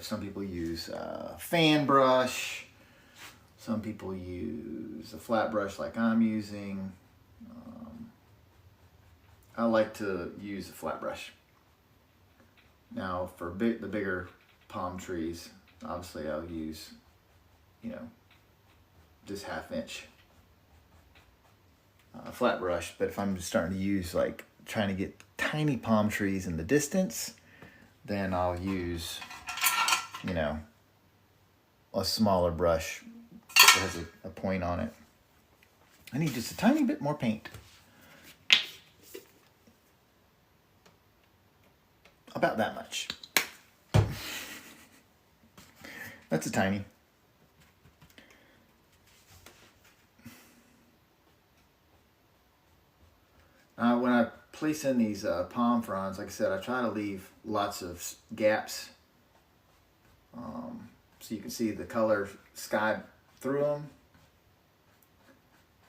some people use a fan brush, some people use a flat brush like I'm using. I like to use a flat brush. Now for the bigger palm trees, obviously I'll use, this 1/2 inch flat brush. But if I'm just starting to use trying to get tiny palm trees in the distance, then I'll use, a smaller brush that has a point on it. I need just a tiny bit more paint. About that much. That's a tiny. When I place in these palm fronds, like I said, I try to leave lots of gaps so you can see the color sky through them.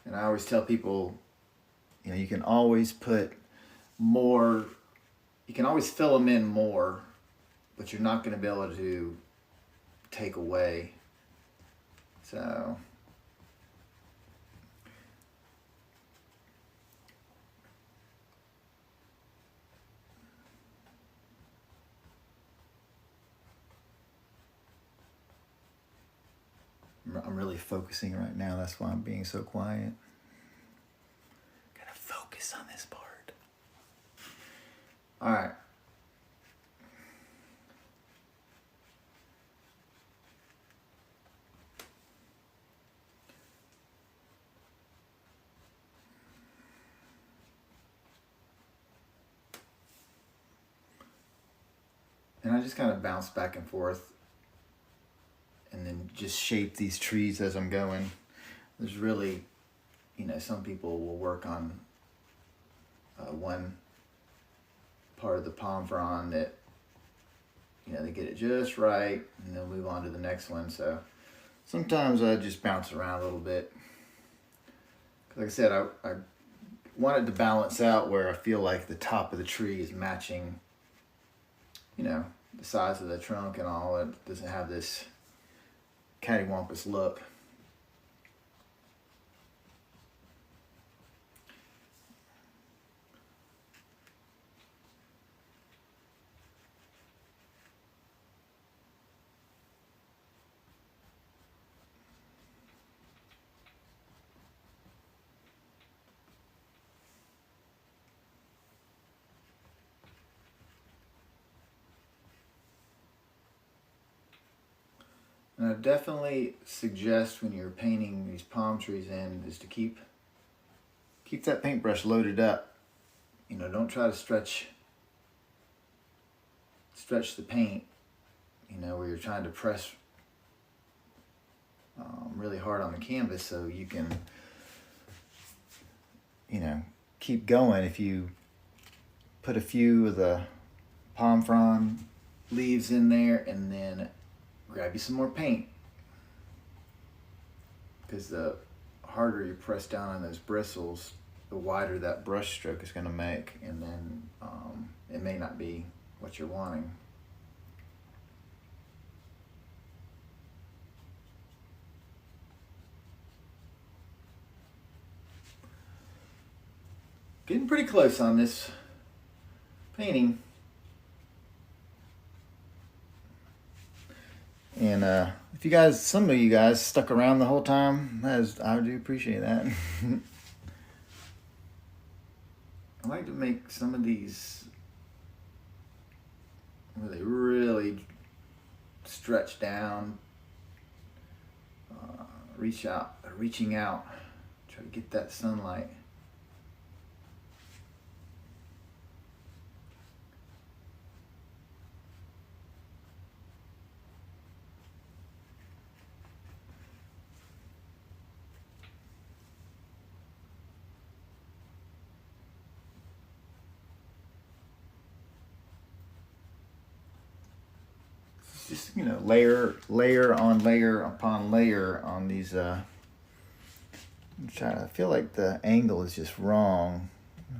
And I always tell people, you can always put more, you can always fill them in more, but you're not going to be able to take away. So I'm really focusing right now. That's why I'm being so quiet. Gotta focus on this part. All right. And I just kind of bounce back and forth and then just shape these trees as I'm going. There's really, some people will work on one part of the palm frond that, they get it just right and they'll move on to the next one. So sometimes I just bounce around a little bit. Like I said, I wanted to balance out where I feel like the top of the tree is matching, the size of the trunk and all. It doesn't have this cattywampus look. And I definitely suggest when you're painting these palm trees in is to keep that paintbrush loaded up. Don't try to stretch the paint, where you're trying to press really hard on the canvas so you can, keep going. If you put a few of the palm frond leaves in there and then grab you some more paint, because the harder you press down on those bristles, the wider that brush stroke is going to make, and then it may not be what you're wanting. Getting pretty close on this painting. And if you guys, some of you guys stuck around the whole time, I do appreciate that. I like to make some of these where they really stretch down, reaching out, try to get that sunlight. just, you know, layer on layer upon layer on these. I feel like the angle is just wrong.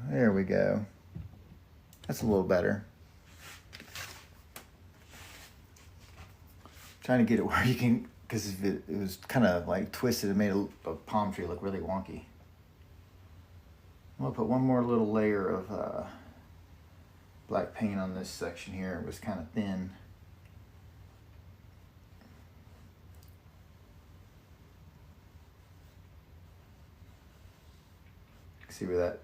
There we go. That's a little better. Trying to get it where you can, because if it was kind of like twisted, it made a palm tree look really wonky. I'm gonna put one more little layer of black paint on this section here. It was kind of thin. See where that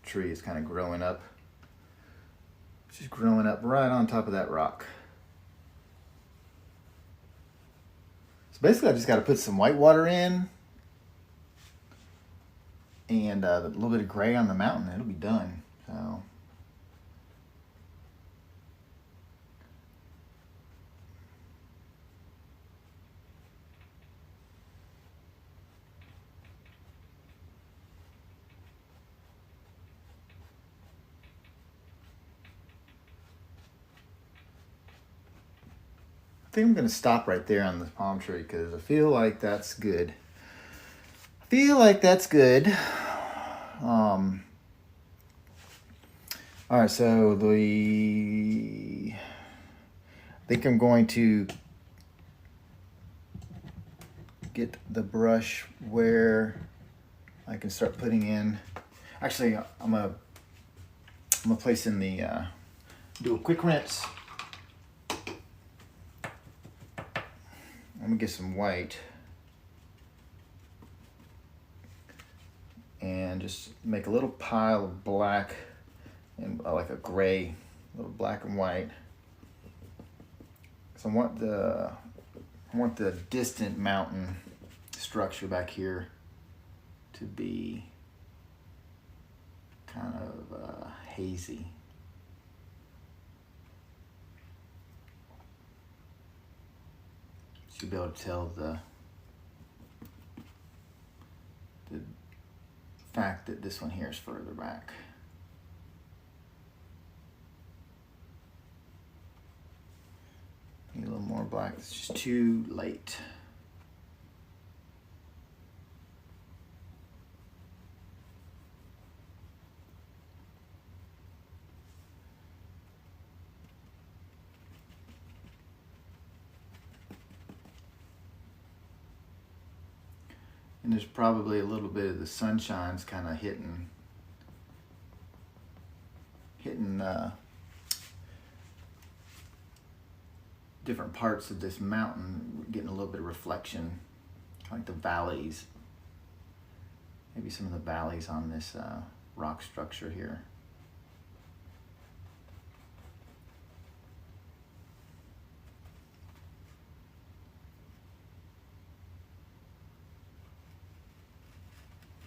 tree is kind of growing up. It's just growing up right on top of that rock. So basically I just got to put some white water in and a little bit of gray on the mountain. It'll be done. So I think I'm going to stop right there on the palm tree because I feel like that's good. All right, so I think I'm going to get the brush where I can start putting in. Actually, I'm gonna place in the do a quick rinse. I'm gonna get some white and just make a little pile of black and like a gray, a little black and white. So I want the distant mountain structure back here to be kind of hazy. Should be able to tell the fact that this one here is further back. Need a little more black. It's just too late. And there's probably a little bit of the sunshine's kind of hitting different parts of this mountain. We're getting a little bit of reflection, like the valleys. Maybe some of the valleys on this rock structure here.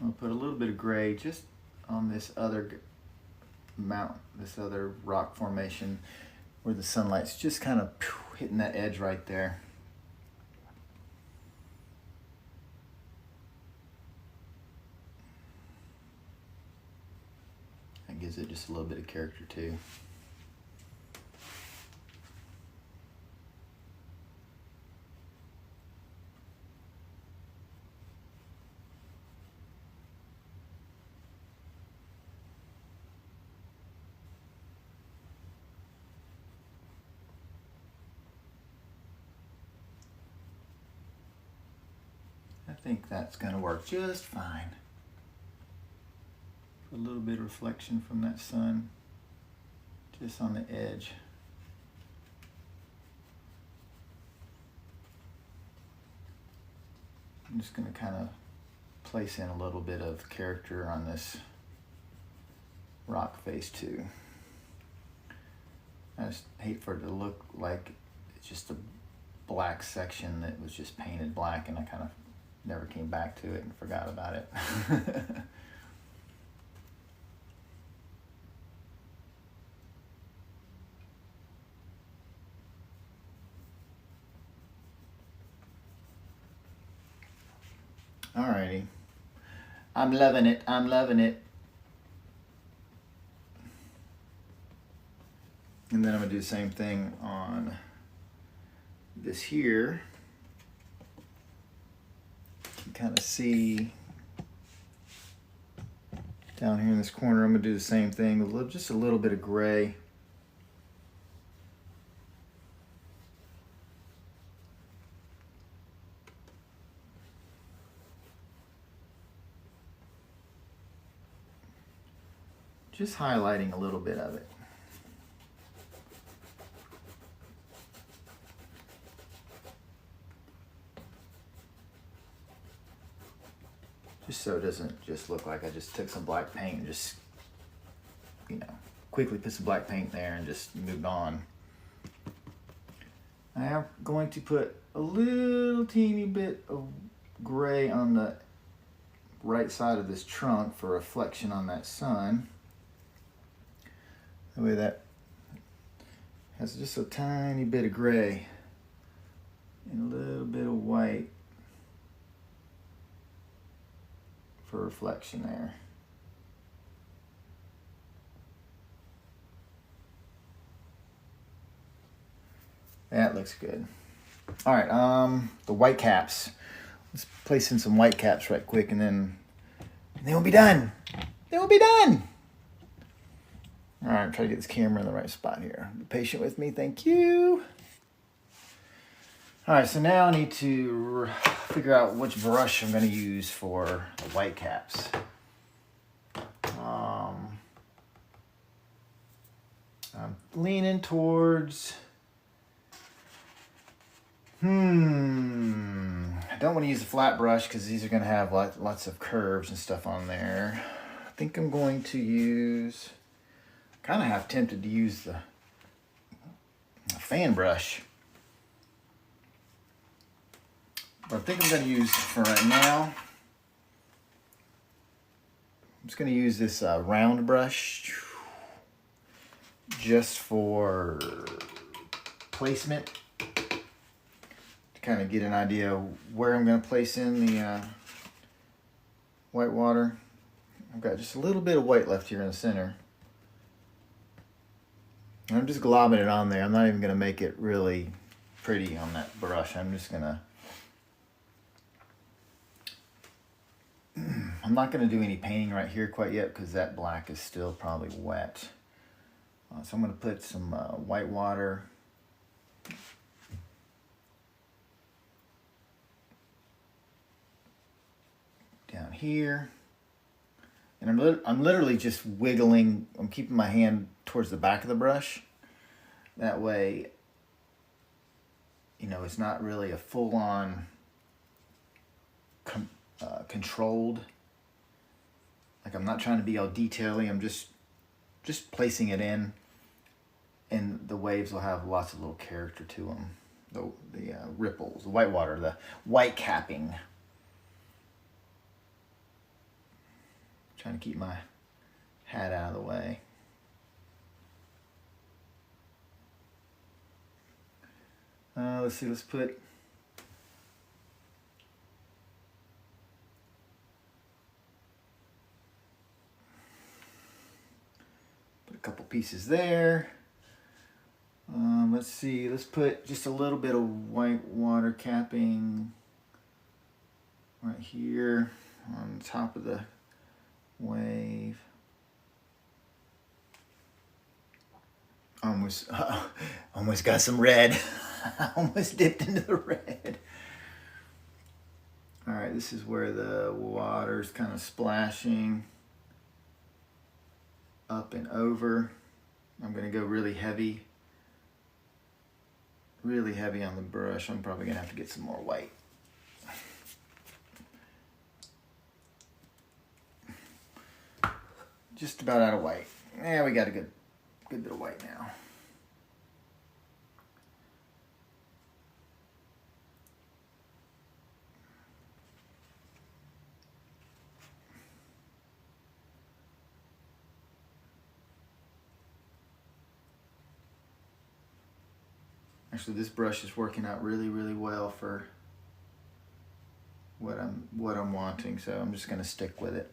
I'll put a little bit of gray just on this other mountain, this other rock formation where the sunlight's just kind of hitting that edge right there. That gives it just a little bit of character too. I think that's going to work just fine. A little bit of reflection from that sun just on the edge. I'm just going to kind of place in a little bit of character on this rock face too. I just hate for it to look like it's just a black section that was just painted black and I kind of never came back to it and forgot about it. Alrighty. I'm loving it. I'm loving it. And then I'm going to do the same thing on this here, you can kind of see down here in this corner. I'm going to do the same thing, just a little bit of gray. Just highlighting a little bit of it. Just so it doesn't just look like I just took some black paint and just, you know, quickly put some black paint there and just moved on. I am going to put a little teeny bit of gray on the right side of this trunk for reflection on that sun. That way that has just a tiny bit of gray and a little bit of white for reflection there. That looks good. All right, the white caps. Let's place in some white caps right quick, and then we'll be done. Then we'll be done. All right, try to get this camera in the right spot here. Be patient with me, thank you. All right, so now I need to figure out which brush I'm going to use for the white caps. I'm leaning towards, I don't want to use a flat brush because these are going to have lots of curves and stuff on there. I think I'm going to use, kind of half tempted to use the fan brush. But I think I'm going to use, for right now, I'm just going to use this round brush just for placement, to kind of get an idea of where I'm going to place in the white water. I've got just a little bit of white left here in the center. And I'm just globbing it on there. I'm not even going to make it really pretty on that brush. I'm just going to, I'm not going to do any painting right here quite yet because that black is still probably wet. So I'm going to put some white water down here. And I'm literally just wiggling, I'm keeping my hand towards the back of the brush. That way, you know, it's not really a full-on controlled. Like, I'm not trying to be all detail-y, I'm just placing it in, and the waves will have lots of little character to them. The ripples, the white water, the white capping. Trying to keep my hat out of the way. Let's see, let's put a couple pieces there. Let's see, let's put just a little bit of white water capping right here on top of the wave. Almost got some red. Almost dipped into the red. All right, this is where the water's kind of splashing up and over. I'm gonna go really heavy on the brush. I'm probably gonna have to get some more white. Just about out of white. Yeah, we got a good bit of white now. Actually, this brush is working out really well for what I'm wanting, so I'm just gonna stick with it.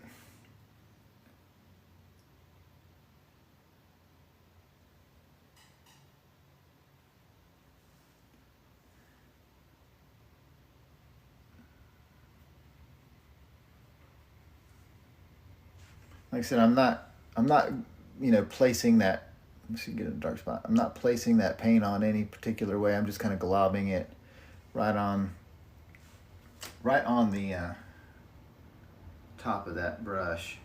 like I said, I'm not, you know, placing that. Let's see, get a dark spot. I'm not placing that paint on any particular way. I'm just kind of globbing it right on the top of that brush.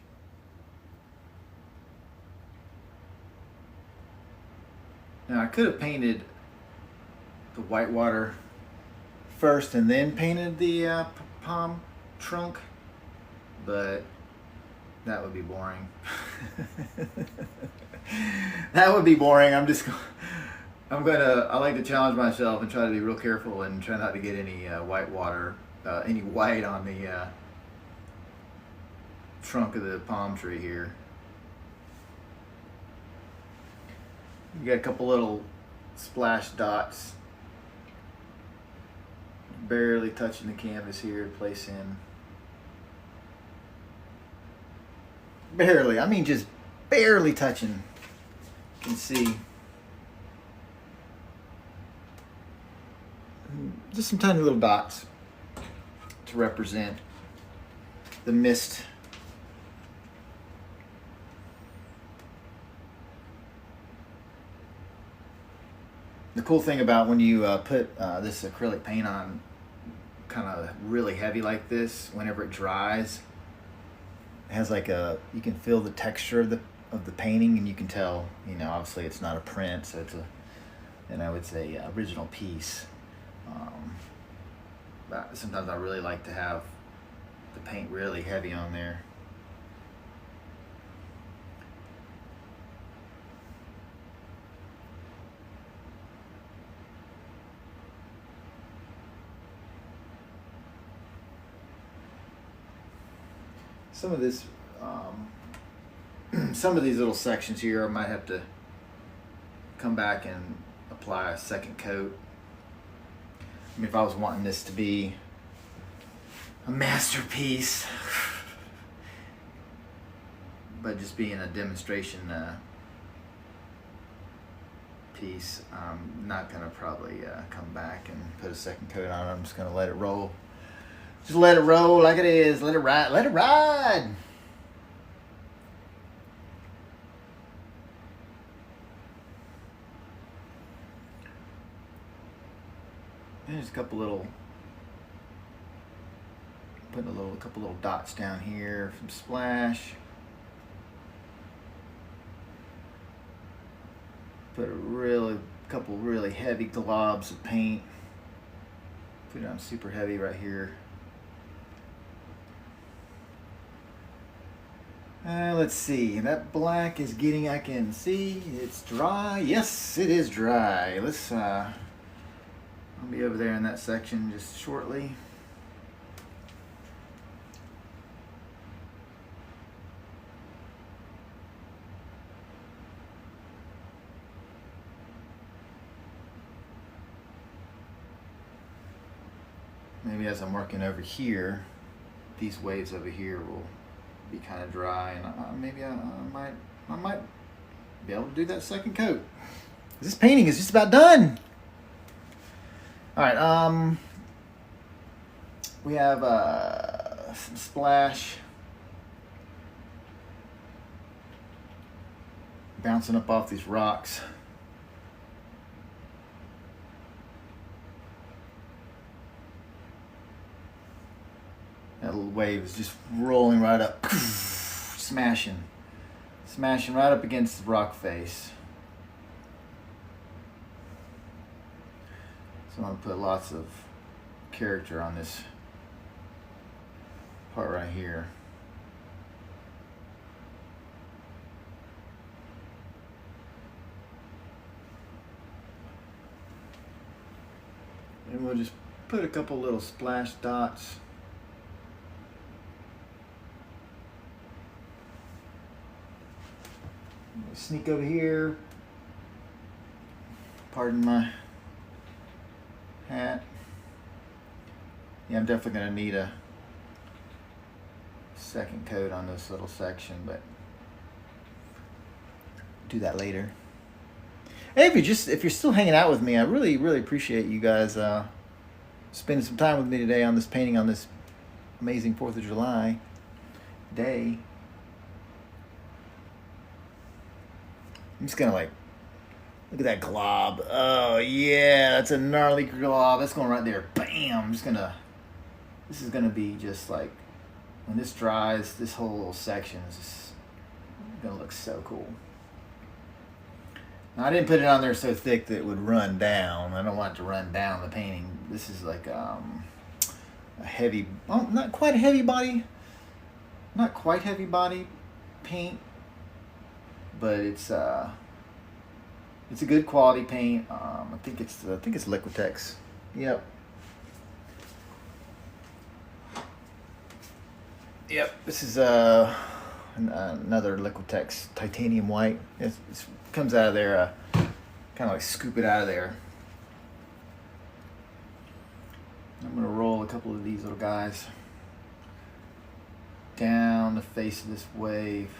Now I could have painted the whitewater first and then painted the palm trunk, but that would be boring. That would be boring. I like to challenge myself and try to be real careful and try not to get any any white on the trunk of the palm tree here. You got a couple little splash dots barely touching the canvas here to place in. Barely, I mean just barely touching. You can see just some tiny little dots to represent the mist. The cool thing about when you put this acrylic paint on kind of really heavy like this, whenever it dries, it has like you can feel the texture of the painting, and you can tell, you know, obviously it's not a print, so it's and I would say original piece. But sometimes I really like to have the paint really heavy on there. Some of this, some of these little sections here, I might have to come back and apply a second coat. I mean, if I was wanting this to be a masterpiece, but just being a demonstration piece, I'm not gonna probably come back and put a second coat on it. I'm just gonna let it roll. Just let it roll like it is. Let it ride. Let it ride. There's a couple little, putting a couple little dots down here from splash. Put a couple really heavy globs of paint. Put it on super heavy right here. Let's see, that black is getting, I can see it's dry. Yes, it is dry. I'll be over there in that section just shortly. Maybe as I'm working over here, these waves over here will be kind of dry, and maybe I might be able to do that second coat. This painting is just about done. All right, we have some splash bouncing up off these rocks. That little wave is just rolling right up, smashing right up against the rock face. So I'm going to put lots of character on this part right here. And we'll just put a couple little splash dots. Sneak over here. Pardon my hat. Yeah, I'm definitely going to need a second coat on this little section, but do that later. Hey, if you're still hanging out with me, I really appreciate you guys spending some time with me today on this painting on this amazing 4th of July day. I'm just gonna like, look at that glob. Oh yeah, that's a gnarly glob. That's going right there. Bam! I'm just gonna, this is gonna be just like, when this dries, this whole little section is just gonna look so cool. Now, I didn't put it on there so thick that it would run down. I don't want it to run down the painting. This is like a heavy, well, not quite a heavy body, not quite heavy body paint, but it's a good quality paint. I think it's Liquitex. Yep. Yep. This is another Liquitex titanium white. It comes out of there. Kind of like scoop it out of there. I'm gonna roll a couple of these little guys down the face of this wave.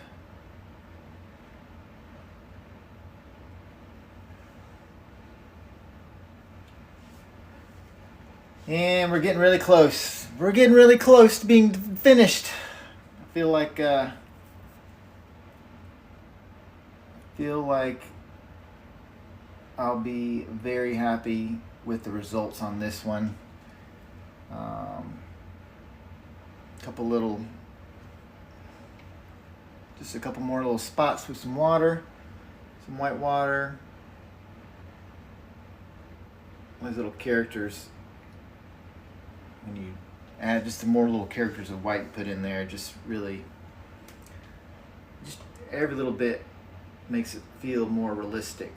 And we're getting really close. We're getting really close to being finished. I feel like I'll be very happy with the results on this one. Just a couple more little spots with some water, some white water. These little characters, when you add just some more little characters of white put in there, just every little bit makes it feel more realistic.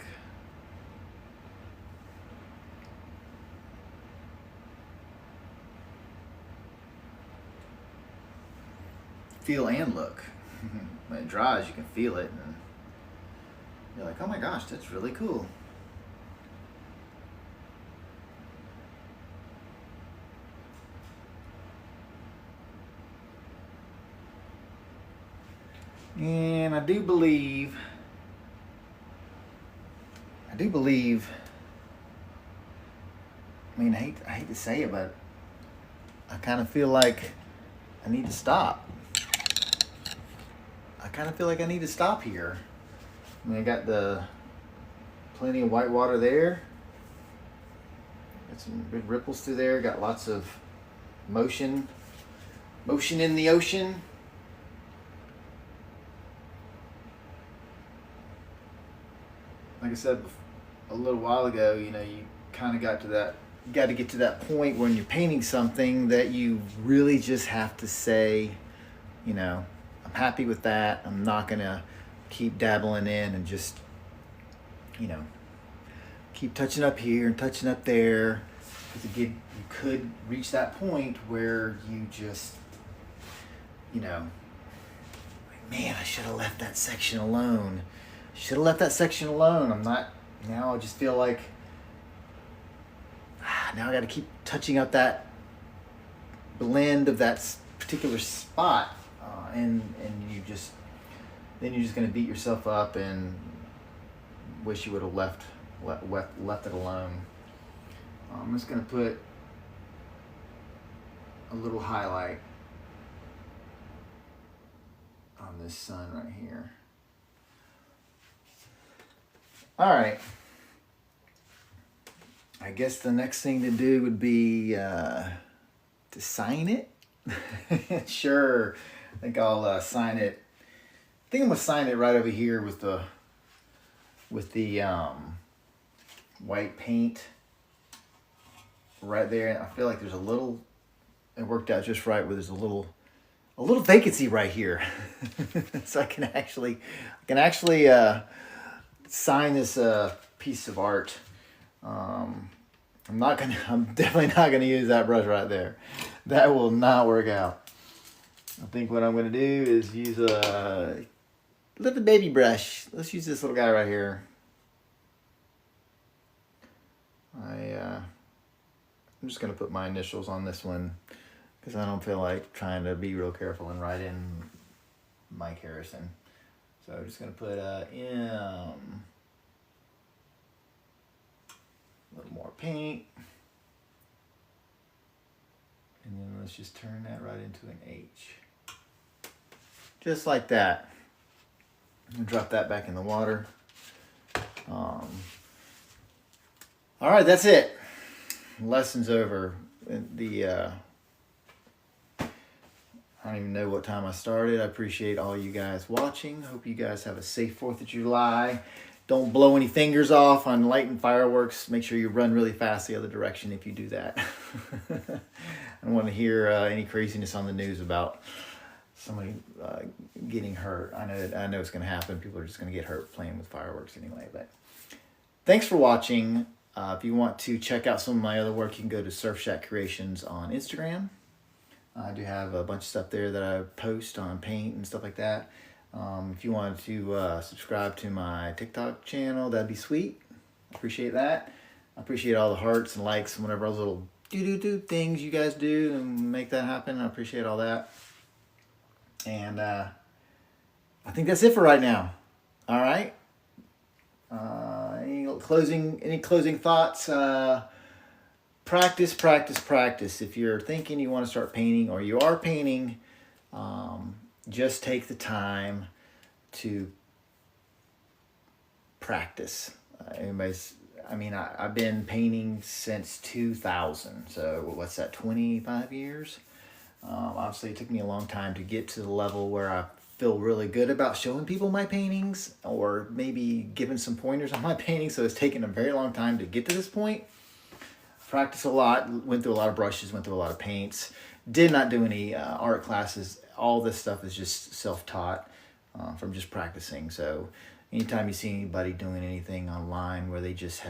Feel and look. When it dries, you can feel it, and you're like, oh my gosh, that's really cool. And I do believe, I mean, I hate to say it, but I kind of feel like I need to stop. I kind of feel like I need to stop here. I mean, I got plenty of white water there. Got some big ripples through there. Got lots of motion in the ocean. Like I said a little while ago, you know, you kind of got to get to that point when you're painting something that you really just have to say, you know, I'm happy with that. I'm not gonna keep dabbling in and just, you know, keep touching up here and touching up there. Because again, you could reach that point where you just, you know, man, I should have left that section alone. I'm not, now I just feel like, now I got to keep touching up that blend of that particular spot. And then you're just going to beat yourself up and wish you would have left it alone. I'm just going to put a little highlight on this sun right here. All right. I guess the next thing to do would be to sign it. Sure. I think I'll sign it. I think I'm gonna sign it right over here with the white paint right there. I feel like there's a little. It worked out just right where there's a little vacancy right here, so I can actually sign this piece of art. I'm definitely not gonna use that brush right there. That will not work out. I think what I'm going to do is use a little baby brush. Let's use this little guy right here. I'm just going to put my initials on this one because I don't feel like trying to be real careful and write in Mike Harrison. So I'm just going to put M, a little more paint, and then let's just turn that right into an H. Just like that. I'm gonna drop that back in the water. All right, that's it. Lesson's over. I don't even know what time I started. I appreciate all you guys watching. Hope you guys have a safe 4th of July. Don't blow any fingers off on lighting fireworks. Make sure you run really fast the other direction if you do that. I don't want to hear any craziness on the news about somebody getting hurt. I know it's going to happen. People are just going to get hurt playing with fireworks anyway. But thanks for watching. If you want to check out some of my other work, you can go to Surf Shack Creations on Instagram. I do have a bunch of stuff there that I post on paint and stuff like that. If you want to subscribe to my TikTok channel, that'd be sweet. Appreciate that. I appreciate all the hearts and likes and whatever those little do things you guys do and make that happen. I appreciate all that. And I think that's it for right now. All right. Any closing thoughts? Practice. If you're thinking you want to start painting or you are painting, just take the time to practice. I've been painting since 2000. So what's that, 25 years? Obviously, it took me a long time to get to the level where I feel really good about showing people my paintings or maybe giving some pointers on my paintings. So it's taken a very long time to get to this point. Practice a lot, went through a lot of brushes, went through a lot of paints, did not do any art classes. All this stuff is just self-taught from just practicing. So anytime you see anybody doing anything online where they just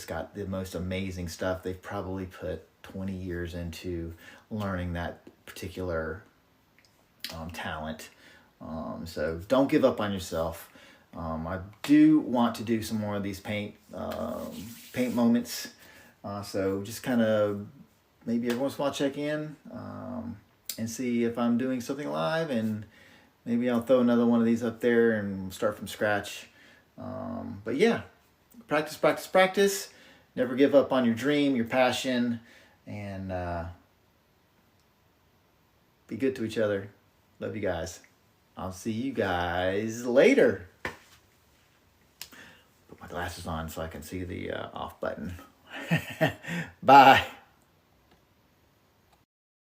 got the most amazing stuff, they've probably put 20 years into learning that particular talent. So don't give up on yourself. I do want to do some more of these paint moments. So just kind of maybe every once in a while check in and see if I'm doing something live, and maybe I'll throw another one of these up there and start from scratch. But yeah, practice. Never give up on your dream, your passion, and be good to each other. Love you guys. I'll see you guys later. Put my glasses on so I can see the off button. Bye.